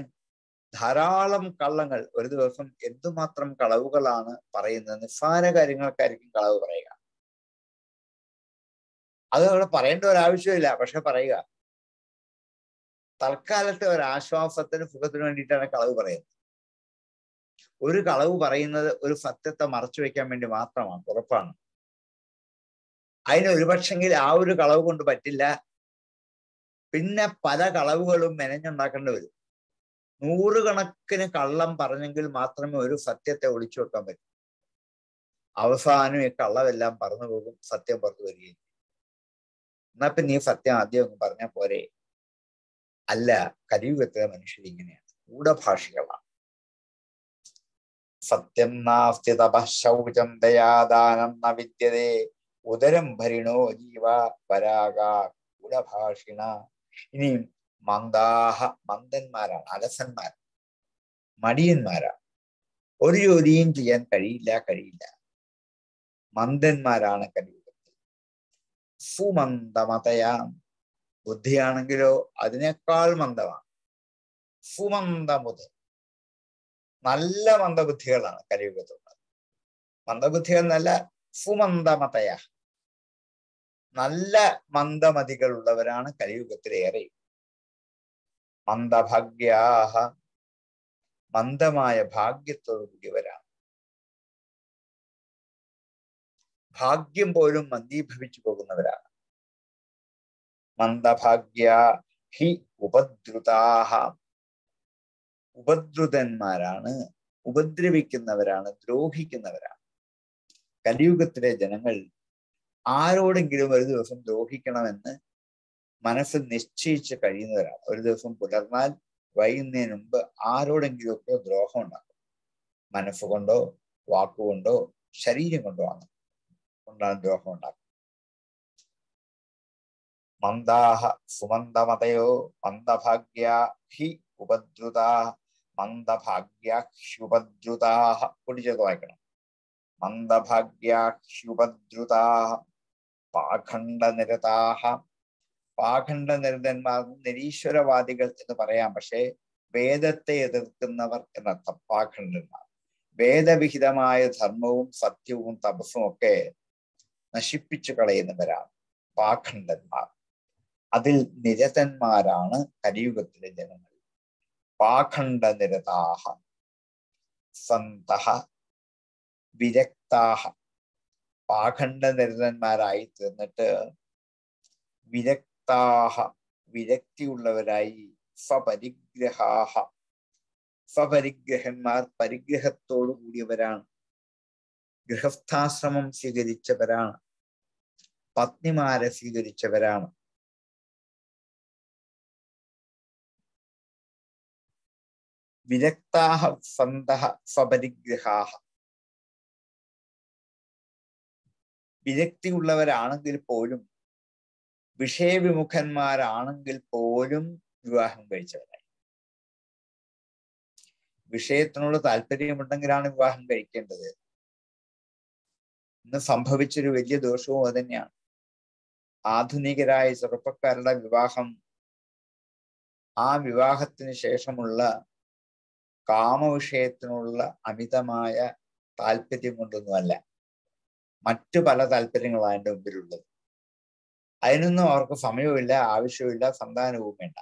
ധാരാളം കള്ളങ്ങൾ ഒരു ദിവസം എന്തുമാത്രം കളവുകളാണ് പറയുന്നത്. നിസ്സാര കാര്യങ്ങൾക്കായിരിക്കും കളവ് പറയുക. അത് അവിടെ പറയേണ്ട ഒരാവശ്യമില്ല, പക്ഷെ പറയുക. തൽക്കാലത്തെ ഒരാശ്വാസത്തിന് സുഖത്തിന് വേണ്ടിയിട്ടാണ് കളവ് പറയുന്നത്. ഒരു കളവ് പറയുന്നത് ഒരു സത്യത്തെ മറച്ചു വെക്കാൻ വേണ്ടി മാത്രമാണ്, ഉറപ്പാണ്. അതിന് ഒരുപക്ഷെങ്കിൽ ആ ഒരു കളവ് കൊണ്ട് പറ്റില്ല, പിന്നെ പല കളവുകളും മെനഞ്ഞുണ്ടാക്കേണ്ടി വരും. 100 കണക്കിന് കള്ളം പറഞ്ഞെങ്കിൽ മാത്രമേ ഒരു സത്യത്തെ ഒളിച്ചു വെക്കാൻ പറ്റൂ. അവസാനം ഈ കള്ളമെല്ലാം പറന്നു പോകും, സത്യം പുറത്തു വരികയും. എന്നാ പിന്നെ ഈ സത്യം ആദ്യം ഒന്ന് പറഞ്ഞാൽ പോരെ? അല്ല, കലിയുഗത്തിലെ മനുഷ്യർ ഇങ്ങനെയാണ്, ഗൂഢഭാഷികളാണ്. സത്യം നാസ്തി തപഃ ശൗചം ദയാദാനം ന വിദ്യതേ ഉദരം ഭരിണോ ജീവ പരാഗ ഗൂഢഭാഷിണ. ഇനിയും മന്ദാഹ, മന്ദന്മാരാണ്, അലസന്മാർ, മടിയന്മാരാണ്. ഒരു ജോലിയും ചെയ്യാൻ കഴിയില്ല. മന്ദന്മാരാണ് കലിയുഗത്തിൽ. സുമന്ദമതയാ, ബുദ്ധിയാണെങ്കിലോ അതിനേക്കാൾ മന്ദമാണ്. സുമന്ദമുത, നല്ല മന്ദബുദ്ധികളാണ് കലിയുഗത്തുള്ളത്. മന്ദബുദ്ധികൾ നല്ല സുമന്ദമതയ, നല്ല മന്ദമതികൾ ഉള്ളവരാണ് കലിയുഗത്തിലേറെ. മന്ദഭാഗ്യാഹ, മന്ദമായ ഭാഗ്യത്തോടു കൂടിയവരാണ്. ഭാഗ്യം പോലും മന്ദീഭവിച്ചു പോകുന്നവരാണ്. മന്ദഭാഗ്യ ഹി ഉപദ്രുതാഹ, ഉപദ്രുതന്മാരാണ്, ഉപദ്രവിക്കുന്നവരാണ്, ദ്രോഹിക്കുന്നവരാണ്. കലിയുഗത്തിലെ ജനങ്ങൾ ആരോടെങ്കിലും ഒരു ദിവസം ദ്രോഹിക്കണമെന്ന് മനസ്സിൽ നിശ്ചയിച്ച് കഴിയുന്നവരാണ്. ഒരു ദിവസം പുലർന്നാൽ വൈകുന്നതിന് മുമ്പ് ആരോടെങ്കിലുമൊക്കെ ദ്രോഹം ഉണ്ടാക്കും. മനസ്സുകൊണ്ടോ വാക്കുകൊണ്ടോ ശരീരം കൊണ്ടോ കൊണ്ടാണ് ദ്രോഹം ഉണ്ടാക്കുന്നത്. മന്ദാഹ സുമന്ദമതയോ മന്ദഭാഗ്യ ഹി ഉപദ്രുതാ, മന്ദഭാഗ്യാഹ്യുപദ്രുതാഹ. കുടിച്ചത് വായിക്കണം. മന്ദഭാഗ്യാഹ്യുപദ്രുതാഹ പാഖണ്ഡനിരതാഹ. പാഖണ്ഡനിരതന്മാർ, നിരീശ്വരവാദികൾ എന്ന് പറയാം, പക്ഷേ വേദത്തെ എതിർക്കുന്നവർ എന്നർത്ഥം. പാഖണ്ഡന്മാർ വേദവിഹിതമായ ധർമ്മവും സത്യവും തപസ്സും ഒക്കെ നശിപ്പിച്ചു കളയുന്നവരാണ് പാഖണ്ഡന്മാർ. അതിൽ നിരതന്മാരാണ് കലിയുഗത്തിലെ ജനങ്ങൾ. പാഖണ്ഡനിരതാഹ സന്തഹ വിരക്താഹ. പാഖണ്ഡനിരതന്മാരായി തീർന്നിട്ട് വിരക്താഹ, വിരക്തിയുള്ളവരായി. സ്വപരിഗ്രഹാഹ, സ്വപരിഗ്രഹന്മാർ പരിഗ്രഹത്തോടു കൂടിയവരാണ്. ഗൃഹസ്ഥാശ്രമം സ്വീകരിച്ചവരാണ്, പത്നിമാരെ സ്വീകരിച്ചവരാണ്. വിരക്താഹ സന്തഹ സ്വപരിഗ്രഹാഹ. വിരക്തിയുള്ളവരാണെങ്കിൽ പോലും, വിഷയവിമുഖന്മാരാണെങ്കിൽ പോലും വിവാഹം കഴിച്ചവരായി. വിഷയത്തിനോട് താല്പര്യമുണ്ടെങ്കിലാണ് വിവാഹം കഴിക്കേണ്ടത്. ഇന്ന് സംഭവിച്ചൊരു വലിയ ദോഷവും അത് തന്നെയാണ്. ആധുനികരായ ചെറുപ്പക്കാരുടെ വിവാഹം ആ വിവാഹത്തിന് ശേഷമുള്ള കാമവിഷയത്തിനുള്ള അമിതമായ താല്പര്യം കൊണ്ടൊന്നുമല്ല, മറ്റു പല താല്പര്യങ്ങളാണ് എൻ്റെ മുമ്പിലുള്ളത്. അതിനൊന്നും അവർക്ക് സമയവുമില്ല, ആവശ്യവുമില്ല, സന്താനവും വേണ്ട.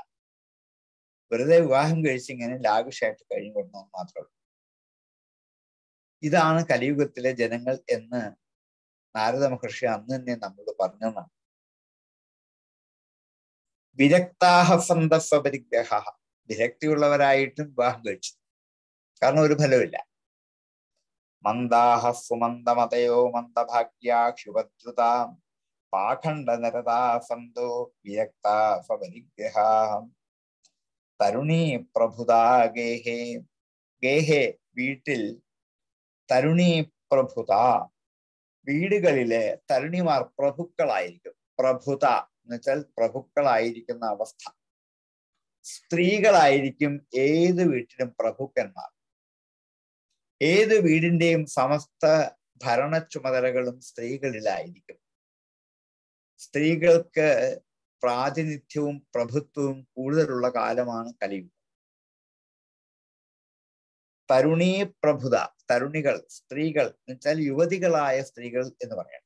വെറുതെ വിവാഹം കഴിച്ചിങ്ങനെ ലാവിഷായിട്ട് കഴിഞ്ഞുകൊടുക്കുന്നത് മാത്രമേ ഉള്ളൂ. ഇതാണ് കലിയുഗത്തിലെ ജനങ്ങൾ എന്ന് നാരദ മഹർഷി അന്ന് തന്നെ നമ്മളോട് പറഞ്ഞതാണ്. വിരക്താഹ സന്ത സ്വപരിഗ്രഹ, വിരക്തിയുള്ളവരായിട്ടും വിവാഹം കഴിച്ചു, കാരണം ഒരു ഫലമില്ല. മന്ദാഹ സുമന്ദമതയോ മന്ദഭാഗ്യാക്ഷുപദ്രുതാം പാഖണ്ഡനരതാ സന്തോ വിരക്താ സ്വപരിഗ്രഹാം. തരുണീ പ്രഭുതാ ഗേഹേ, ഗേഹേ വീട്ടിൽ, തരുണീ പ്രഭുത വീടുകളിലെ തരുണിമാർ പ്രഭുക്കളായിരിക്കും. പ്രഭുത എന്ന് വെച്ചാൽ പ്രഭുക്കളായിരിക്കുന്ന അവസ്ഥ. സ്ത്രീകളായിരിക്കും ഏത് വീട്ടിലും പ്രഭുക്കന്മാർ. ഏത് വീടിന്റെയും സമസ്ത ഭരണ ചുമതലകളും സ്ത്രീകളിലായിരിക്കും. സ്ത്രീകൾക്ക് പ്രാതിനിധ്യവും പ്രഭുത്വവും കൂടുതലുള്ള കാലമാണ് കലിയുഗം. തരുണീ പ്രഭുത, തരുണികൾ, സ്ത്രീകൾ എന്ന് വെച്ചാൽ യുവതികളായ സ്ത്രീകൾ എന്ന് പറയാം.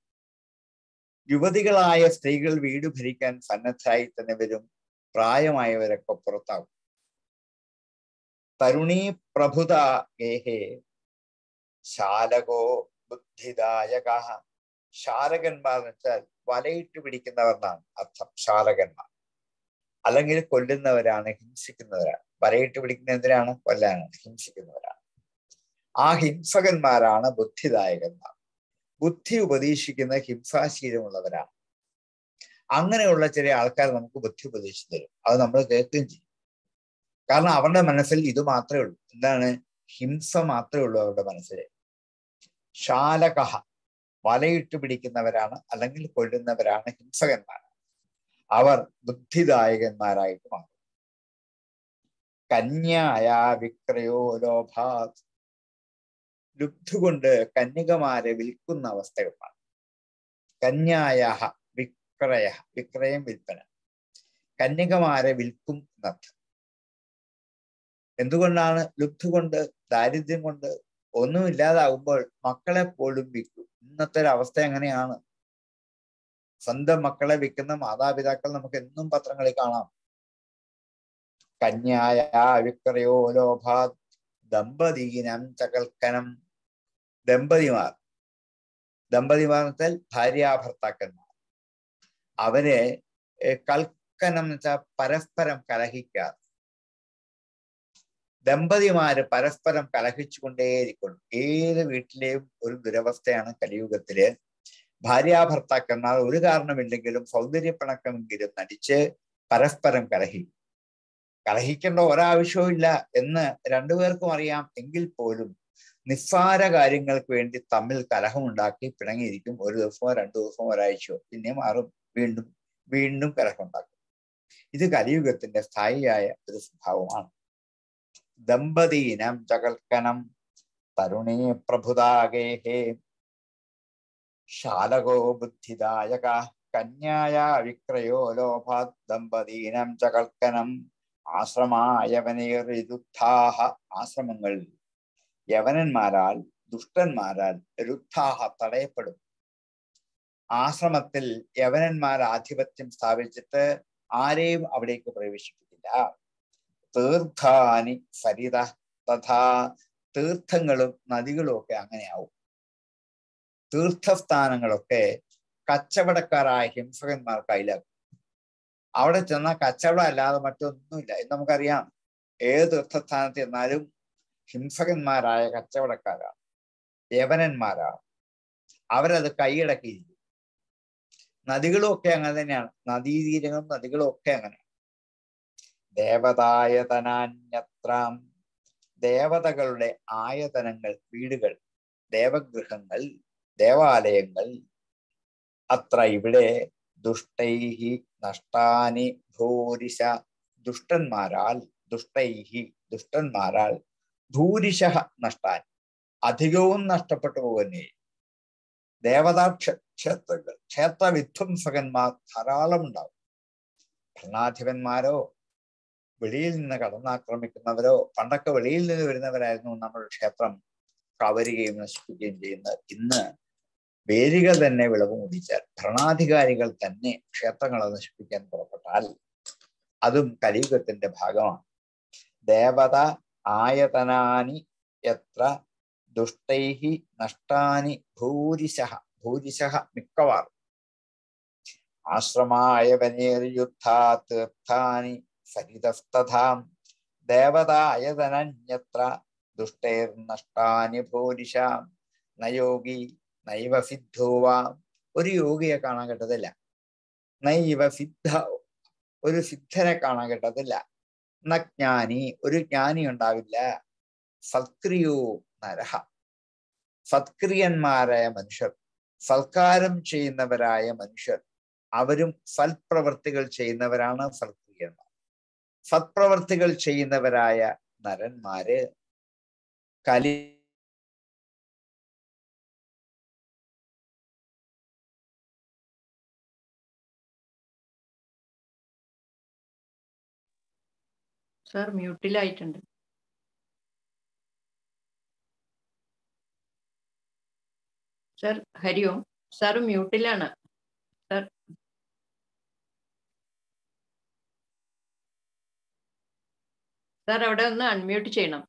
യുവതികളായ സ്ത്രീകൾ വീട് ഭരിക്കാൻ സന്നദ്ധായി തന്നെ വരും. പ്രായമായവരൊക്കെ പുറത്താവും. തരുണീ പ്രഭുത ഗേഹേ ശാലകോ ബുദ്ധിദായക. ശാലകന്മാർ എന്ന് വെച്ചാൽ വലയിട്ട് പിടിക്കുന്നവർ എന്നാണ് അർത്ഥം. ശാലകന്മാർ അല്ലെങ്കിൽ കൊല്ലുന്നവരാണ്, ഹിംസിക്കുന്നവരാണ്. വലയിട്ട് പിടിക്കുന്ന എന്തിനാണ്? കൊല്ലാനാണ്, ഹിംസിക്കുന്നവരാണ്. ആ ഹിംസകന്മാരാണ് ബുദ്ധിദായകന്മാർ. ബുദ്ധി ഉപദേശിക്കുന്ന ഹിംസാശീലമുള്ളവരാണ്. അങ്ങനെയുള്ള ചില ആൾക്കാർ നമുക്ക് ബുദ്ധി ഉപദേശിച്ചു തരും. അത് നമ്മൾ കേൾക്കുകയും ചെയ്യും. കാരണം അവരുടെ മനസ്സിൽ ഇത് മാത്രമേ ഉള്ളൂ. എന്താണ്? ഹിംസ മാത്രമേ ഉള്ളൂ അവരുടെ മനസ്സിൽ. ശാലകഹ വലയിട്ട് പിടിക്കുന്നവരാണ് അല്ലെങ്കിൽ കൊല്ലുന്നവരാണ്, ഹിംസകന്മാരാണ്. അവർ ബുദ്ധിദായകന്മാരായിട്ട് മാറും. കന്യായ വിക്രയോ ലോഭാത്. ലുബ്ധുകൊണ്ട് കന്യകമാരെ വിൽക്കുന്ന അവസ്ഥകളാണ്. കന്യായ വിക്രയ, വിക്രയം വിൽപ്പന. കന്യകമാരെ വിൽക്കും എന്നർത്ഥം. എന്തുകൊണ്ടാണ്? ലുബ്ധുകൊണ്ട്, ദാരിദ്ര്യം കൊണ്ട്, ഒന്നുമില്ലാതാകുമ്പോൾ മക്കളെ പോലും വിൽക്കും. ഇന്നത്തെ ഒരു അവസ്ഥ എങ്ങനെയാണ്? സ്വന്തം മക്കളെ വിൽക്കുന്ന മാതാപിതാക്കൾ നമുക്ക് എന്നും പത്രങ്ങളിൽ കാണാം. കന്യായ വിക്രയോ ലോഭാത് ദമ്പതീനം ചകൽക്കനം. ദമ്പതിമാർ എന്ന് വെച്ചാൽ ഭാര്യാഭർത്താക്കന്മാർ, അവരെ കൽക്കനം എന്ന് വെച്ചാൽ പരസ്പരം കലഹിക്കാതെ. ദമ്പതിമാര് പരസ്പരം കലഹിച്ചുകൊണ്ടേയിരിക്കുന്നു. ഏത് വീട്ടിലെയും ഒരു ദുരവസ്ഥയാണ് കലിയുഗത്തില്. ഭാര്യാഭർത്താക്കന്മാർ ഒരു കാരണമില്ലെങ്കിലും സൗന്ദര്യപ്പിണക്കമെങ്കിലും നടിച്ച് പരസ്പരം കലഹിക്കേണ്ട ഒരാവശ്യവും ഇല്ല എന്ന് രണ്ടുപേർക്കും അറിയാം. എങ്കിൽ പോലും നിസ്സാര കാര്യങ്ങൾക്ക് വേണ്ടി തമ്മിൽ കലഹമുണ്ടാക്കി പിണങ്ങിയിരിക്കും. ഒരു ദിവസമോ 2 ദിവസമോ ഒരാഴ്ചയോ, പിന്നെ മാറും, വീണ്ടും കലഹമുണ്ടാക്കും. ഇത് കലിയുഗത്തിന്റെ സ്ഥായിയായ ഒരു സ്വഭാവമാണ്. ദമ്പതീനം ചകൽക്കനം തരുണീ പ്രഭുതാഗേഹേ ശാലകോ ബുദ്ധിദായക കന്യായ വിക്രയോ ലോഭാത് ദമ്പതീനം ചകൽക്കനം. ആശ്രമായവനേറിരുദ്ധാഹ. ആശ്രമങ്ങൾ യവനന്മാരാൽ, ദുഷ്ടന്മാരാൽ രുദ്ധാഹ തടയപ്പെടും. ആശ്രമത്തിൽ യവനന്മാർ ആധിപത്യം സ്ഥാപിച്ചിട്ട് ആരെയും അവിടേക്ക് പ്രവേശിപ്പിക്കില്ല. തീർത്ഥാനി സരിത തഥാ. തീർത്ഥങ്ങളും നദികളും ഒക്കെ അങ്ങനെയാവും. തീർത്ഥസ്ഥാനങ്ങളൊക്കെ കച്ചവടക്കാരായ ഹിംസകന്മാർ കയ്യിലാക്കും. അവിടെ ചെന്നാൽ കച്ചവടം അല്ലാതെ മറ്റൊന്നുമില്ല. ഇത് നമുക്കറിയാം. ഏത് തീർത്ഥസ്ഥാനത്ത് ചെന്നാലും ഹിംസകന്മാരായ കച്ചവടക്കാരാണ്, യവനന്മാരാണ്. അവരത് കൈയടക്കിയിരിക്കും. നദികളും ഒക്കെ അങ്ങനെ തന്നെയാണ്. നദീതീരങ്ങളും നദികളും ഒക്കെ അങ്ങനെയാണ്. ദേവതായതനാന്യത്രാം. ദേവതകളുടെ ആയതനങ്ങൾ, വീടുകൾ, ദേവഗൃഹങ്ങൾ, ദേവാലയങ്ങൾ. അത്ര ഇവിടെ ദുഷ്ടൈഹി നഷ്ടാനി ഭൂരിശ. ദുഷ്ടന്മാരാൽ, ദുഷ്ടന്മാരാൽ ഭൂരിശ നഷ്ടാൻ, അധികവും നഷ്ടപ്പെട്ടു പോകുന്നേ. ദേവതാ ക്ഷേത്രങ്ങൾ, ക്ഷേത്ര വിധ്വംസകന്മാർ ധാരാളം ഉണ്ടാവും. ഭരണാധിപന്മാരോ വെളിയിൽ നിന്ന് കടന്നാക്രമിക്കുന്നവരോ, പണ്ടൊക്കെ വെളിയിൽ നിന്ന് വരുന്നവരായിരുന്നു നമ്മുടെ ക്ഷേത്രം കവരുകയും നശിപ്പിക്കുകയും ചെയ്യുന്നത്. ഇന്ന് വേലിക തന്നെ വിളവ് മുടിച്ചാൽ, ഭരണാധികാരികൾ തന്നെ ക്ഷേത്രങ്ങളെ നശിപ്പിക്കാൻ പുറപ്പെട്ടാൽ അതും കലിയുഗത്തിന്റെ ഭാഗമാണ്. ദേവത ആയതനാനി എത്ര ദുഷ്ടൈഹി നഷ്ടാനി ഭൂരിശഃ. ഭൂരിശഃ മിക്കവാറും. ആശ്രമായവനേർയുദ്ധാ തീർത്ഥാനി സരിതസ്തഥാം. ദേവതായതനന്യത്ര ദുഷ്ടൈർനഷ്ടാനി ഭൂരിശാം. നയോഗി നൈവ സിദ്ധോവാ. ഒരു യോഗിയെ കാണാൻ കിട്ടത്തില്ല. നൈവ സിദ്ധ, ഒരു സിദ്ധനെ കാണാൻ കിട്ടത്തില്ല. നജ്ഞാനി, ഒരു ജ്ഞാനി ഉണ്ടാവില്ല. സത്ക്രിയോ നരഹ. സത്ക്രിയന്മാരായ മനുഷ്യർ, സൽക്കാരം ചെയ്യുന്നവരായ മനുഷ്യർ, അവരും സൽപ്രവർത്തികൾ ചെയ്യുന്നവരാണ് സത്ക്രിയന്മാർ. സത്പ്രവർത്തികൾ ചെയ്യുന്നവരായ നരന്മാര് കലി സാർ മ്യൂട്ടിലായിട്ടുണ്ട്. സാർ ഹരി ഓം. സാർ മ്യൂട്ടിലാണ്. സാർ സാർ അവിടെ ഒന്ന് അൺമ്യൂട്ട് ചെയ്യണം.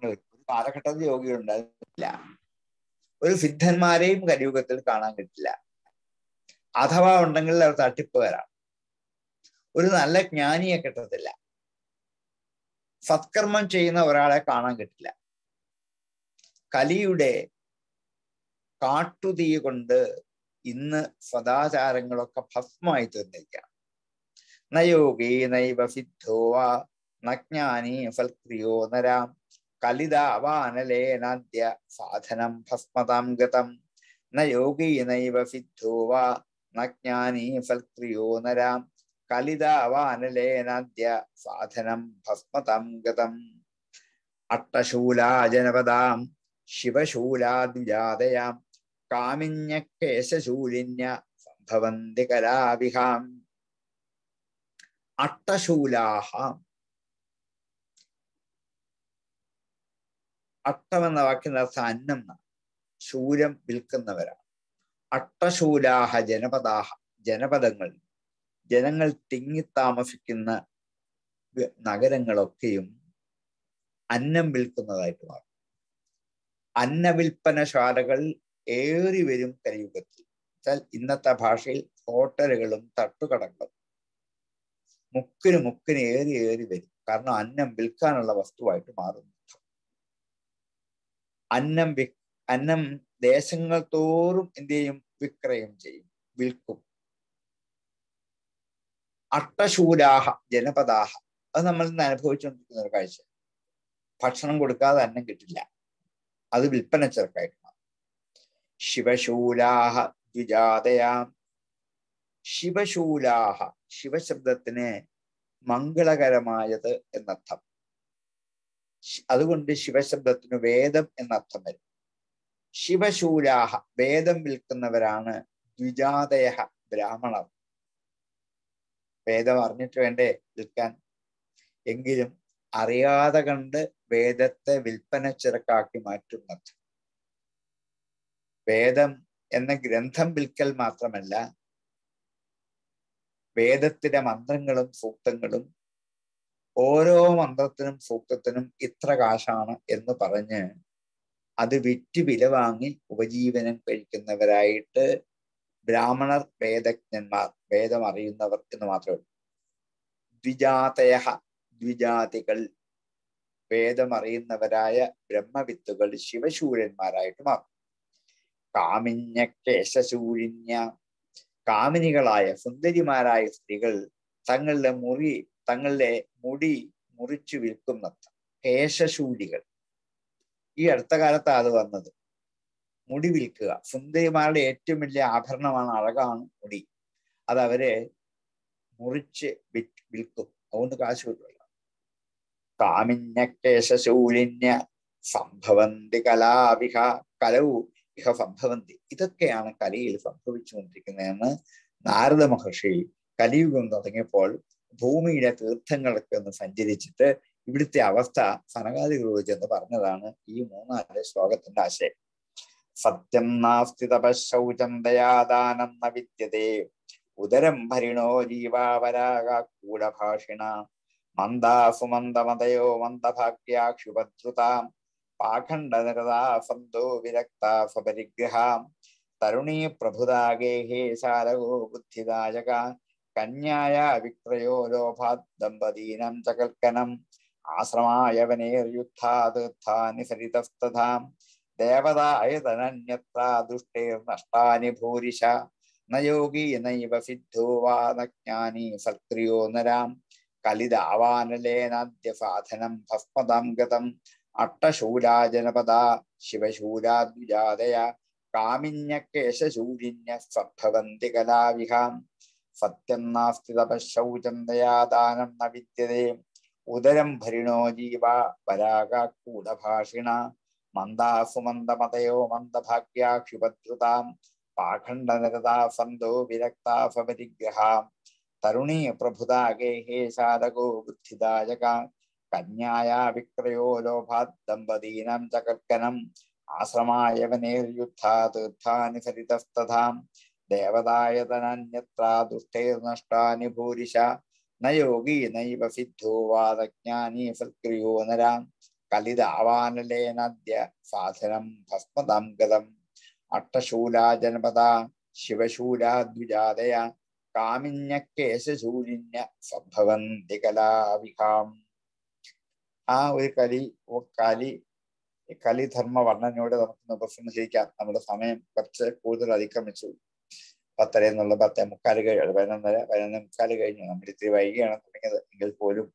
ഒരു കാലഘട്ടത്തിൽ യോഗി ഉണ്ടാകില്ല. ഒരു സിദ്ധന്മാരെയും കലിയുഗത്തിൽ കാണാൻ കിട്ടില്ല. അഥവാ ഉണ്ടെങ്കിൽ അവർ തട്ടിപ്പ് വരാം. ഒരു നല്ല ജ്ഞാനിയെ കിട്ടത്തില്ല. സത്കർമ്മം ചെയ്യുന്ന ഒരാളെ കാണാൻ കിട്ടില്ല. കലിയുടെ കാട്ടുതീ കൊണ്ട് ഇന്ന് സദാചാരങ്ങളൊക്കെ ഭസ്മമായി തീർന്നിരിക്കുകയാണ്. നയോഗി നൈവ സിദ്ധോവാ നജ്ഞാനി സൽക്രിയോ നരാം. കലിതാവാനലേനാദ്യ സാധനം ഭസ്മതാം ഗതം. നയോഗി നൈവ സിദ്ധോവാ നജ്ഞാനി സൽക്രിയോ നരാം. കലിതാവാനലേനാദ്യ സാധനം ഭസ്മതം ഗതം അട്ടശൂലാ ജനപദാം ശിവശൂലാദ്വിജാതയാം കാമിന്യക്കേശശൂലിന്യ സംഭവന്തി കലാവിഹാം. അട്ടശൂലാഹ, അട്ടമെന്ന വാക്കിന്റെ അർത്ഥം അന്നം, ശൂലം വിൽക്കുന്നവരാണ്. അട്ടശൂലാഹ ജനപദാഹ, ജനപദങ്ങൾ, ജനങ്ങൾ തിങ്ങിത്താമസിക്കുന്ന നഗരങ്ങളൊക്കെയും അന്നം വിൽക്കുന്നതായിട്ട് മാറും. അന്നവിൽപ്പനശാലകൾ ഏറി വരും കലിയുഗത്തിൽ. ഇന്നത്തെ ഭാഷയിൽ ഹോട്ടലുകളും തട്ടുകടകളും മുക്കിന് ഏറി വരും. കാരണം അന്നം വിൽക്കാനുള്ള വസ്തുവായിട്ട് മാറുന്നു. അന്നം ദേശങ്ങൾ തോറും എന്ത് ചെയ്യും? വിക്രയം ചെയ്യും, വിൽക്കും. അട്ടശൂലാഹ ജനപദാഹ, അത് നമ്മൾ ഇന്ന് അനുഭവിച്ചുകൊണ്ടിരിക്കുന്ന ഒരു കാഴ്ച. ഭക്ഷണം കൊടുക്കാതെ അന്നം കിട്ടില്ല, അത് വിൽപ്പന ചെറുക്കായിട്ട് മാറും. ശിവശൂലാഹ ദ്വിജാതയാം. ശിവശൂലാഹ, ശിവശബ്ദത്തിന് മംഗളകരമായത് എന്നർത്ഥം. അതുകൊണ്ട് ശിവശബ്ദത്തിന് വേദം എന്നർത്ഥം വരും. ശിവശൂലാഹ, വേദം വിൽക്കുന്നവരാണ്. ദ്വിജാതയ, ബ്രാഹ്മണർ. വേദം അറിഞ്ഞിട്ട് വേണ്ടേ വിൽക്കാൻ? എങ്കിലും അറിയാതെ കണ്ട് വേദത്തെ വിൽപ്പന ചെറുക്കാക്കി മാറ്റുന്നത്. വേദം എന്ന ഗ്രന്ഥം വിൽക്കൽ മാത്രമല്ല, വേദത്തിലെ മന്ത്രങ്ങളും സൂക്തങ്ങളും, ഓരോ മന്ത്രത്തിനും സൂക്തത്തിനും ഇത്ര കാശാണ് എന്ന് പറഞ്ഞ് അത് വിറ്റ് വില വാങ്ങി ഉപജീവനം കഴിക്കുന്നവരായിട്ട് ബ്രാഹ്മണർ, വേദജ്ഞന്മാർ, വേദം അറിയുന്നവർ എന്ന് മാത്രമേ ഉള്ളൂ. ദ്വിജാതയ, ദ്വിജാതികൾ, വേദമറിയുന്നവരായ ബ്രഹ്മവിത്തുകൾ ശിവശൂരന്മാരായിട്ട് മാറും. കാമിന്യക്കേശശൂലിന്യ, കാമിനികളായ സുന്ദരിമാരായ സ്ത്രീകൾ തങ്ങളുടെ മുടി മുറിച്ചു വിൽക്കുന്നത്. കേശശൂലികൾ, ഈ അടുത്ത കാലത്താണ് അത് വന്നത്. മുടി വിൽക്കുക. സുന്ദരിമാരുടെ ഏറ്റവും വലിയ ആഭരണമാണ്, അഴകാണ് മുടി. അത് അവരെ മുറിച്ച് വിൽക്കും. അതുകൊണ്ട് കാശ് കിട്ടുമല്ലോ. കാമിന്യക്കേശശൂലിന്യ സംഭവന്തി കലാവിഹ, കലവു ഇഹ സംഭവന്തി. ഇതൊക്കെയാണ് കലയിൽ സംഭവിച്ചുകൊണ്ടിരിക്കുന്നതെന്ന് നാരദ മഹർഷി കലിയുഗം തുടങ്ങിയപ്പോൾ ഭൂമിയിലെ തീർത്ഥങ്ങളൊക്കെ ഒന്ന് സഞ്ചരിച്ചിട്ട് ഇവിടുത്തെ അവസ്ഥ സനകാദികളോട് ചെന്ന് പറഞ്ഞതാണ് ഈ 3-4 ശ്ലോകത്തിന്റെ ആശയം. സത്യം നാസ്തി തപശൗചം ദയാദാനം ന വിദ്യതേ ഉദരം ഭരിണോ ജീവാവരാകൂലഭാഷിണ മന്ദാസു മന്ദമതയോ മന്ദഭാഗ്യാക്ഷുഭദ്രുതാം പാഖണ്ഡനിരതാ സന്തോ വിരക്താഫപരിഗ്രഹാം തരുണീ പ്രഭുതാഗേഹേ ശാലകോ ബുദ്ധിദായക കന്യായ വിക്രയോ ലോഭാത് ദമ്പതീനം ചകൽക്കനം ആശ്രമായവനേർയുദ്ധാതീർത്ഥാനി സരിതസ്തഥാം ദേവതായതനന്യത്ര ദുഷ്ടേർനഷ്ടാനി ഭൂരിശ ന യോഗി നൈവ സിദ്ധോ വാ ന ജ്ഞാനി സത്ക്രിയോ നരാം കലിതാവാനലേനാദ്യ സാധനം ഭസ്മതാം ഗതം അട്ടശൂലാ ജനപദാ ശിവശൂലാദ്വിജാതയ കാമിന്യക്കേശശൂലിന്യ സംഭവന്തി കലാവിഹാം. സത്യം നാസ്തി തപശൗചം ദയാദാനം ന വിദ്യതേ ഉദരം ഭരിണോ ജീവ പരാഗൂഢഭാഷിണ മന്ദാസു മന്ദമതയോ മന്ദഭാഗ്യാക്ഷുഭദ്രുതാം പാഖണ്ഡനിരതാ സന്തോ വിരക്താഫപരിഗ്രഹാം തരുണീ പ്രഭുതാഗേഹേ ശാലകോ ബുദ്ധിദായക കന്യായ വിക്രയോ ലോഭാത് ദമ്പതീനം ചകൽക്കനം ആശ്രമായവനേർയുദ്ധാതീർത്ഥാനി സരിതസ്തഥാം ദേവതായതനന്യത്ര ദുഷ്ടേർനഷ്ടാനി ഭൂരിശ ന യോഗി നൈവ സിദ്ധോ വാ ന ജ്ഞാനി സത്ക്രിയോ നരാം കലിതാവാനലേനാദ്യ സാധനം ഭസ്മതാം ഗതം അട്ടശൂലാ ജനപദാ ശിവശൂലാദ്വിജാതയ കാമിന്യക്കേശശൂലിന്യ സംഭവന്തി കലാവിഹാം. ആ ഒരു കലിധർമ്മ വർണ്ണനയോടെ നമുക്ക് ഉപസംഹരിക്കാം. നമ്മുടെ സമയം കുറച്ച് കൂടുതൽ അതിക്രമിച്ചു. 10 എന്നുള്ള 10:45 കഴിഞ്ഞു, 11:45 കഴിഞ്ഞു. നമ്മൾ ഇത്തിരി വൈകിയാണ് തുടങ്ങിയത് എങ്കിൽ പോലും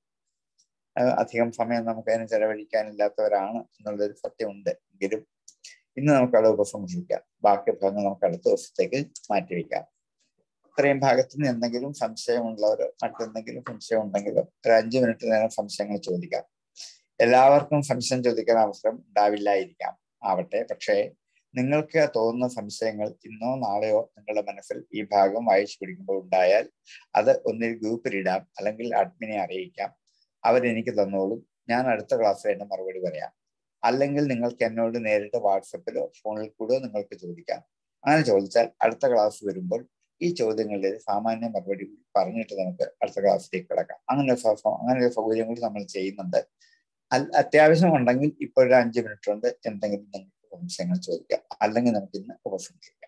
അധികം സമയം നമുക്ക് അതിന് ചെലവഴിക്കാനില്ലാത്തവരാണ് എന്നുള്ളൊരു സത്യമുണ്ട്. എങ്കിലും ഇന്ന് നമുക്ക് അവിടെ ഉപസംഹരിക്കാം. ബാക്കി ഭാഗങ്ങൾ നമുക്ക് അടുത്ത ദിവസത്തേക്ക് മാറ്റിവെക്കാം. ഇത്രയും ഭാഗത്ത് നിന്ന് എന്തെങ്കിലും സംശയമുള്ളവരോ മറ്റെന്തെങ്കിലും സംശയം ഉണ്ടെങ്കിലോ ഒരു 5 മിനിറ്റ് നേരം സംശയങ്ങൾ ചോദിക്കാം. എല്ലാവർക്കും സംശയം ചോദിക്കാൻ അവസരം ഉണ്ടാവില്ലായിരിക്കാം, ആവട്ടെ. പക്ഷേ നിങ്ങൾക്ക് തോന്നുന്ന സംശയങ്ങൾ ഇന്നോ നാളെയോ നിങ്ങളുടെ മനസ്സിൽ ഈ ഭാഗം വായിച്ചു പിടിക്കുമ്പോൾ ഉണ്ടായാൽ അത് ഒന്നിൽ ഗ്രൂപ്പിലിടാം, അല്ലെങ്കിൽ അഡ്മിനെ അറിയിക്കാം. അവരെനിക്ക് തന്നോളും, ഞാൻ അടുത്ത ക്ലാസ്സിൽ എന്നെ മറുപടി പറയാം. അല്ലെങ്കിൽ നിങ്ങൾക്ക് എന്നോട് നേരിട്ട് വാട്സപ്പിലോ ഫോണിൽ കൂടെയോ നിങ്ങൾക്ക് ചോദിക്കാം. അങ്ങനെ ചോദിച്ചാൽ അടുത്ത ക്ലാസ് വരുമ്പോൾ ഈ ചോദ്യങ്ങളുടെ സാമാന്യ മറുപടി പറഞ്ഞിട്ട് നമുക്ക് അടുത്ത ക്ലാസ്സിലേക്ക് കിടക്കാം. അങ്ങനെ ഒരു സൗകര്യം കൂടി നമ്മൾ ചെയ്യുന്നുണ്ട്. അത്യാവശ്യം ഉണ്ടെങ്കിൽ ഇപ്പോൾ ഒരു 5 മിനിറ്റ് കൊണ്ട് എന്തെങ്കിലും നിങ്ങൾക്ക് സംശയങ്ങൾ ചോദിക്കാം, അല്ലെങ്കിൽ നമുക്ക് ഇന്ന് ഉപസംഹരിക്കാം.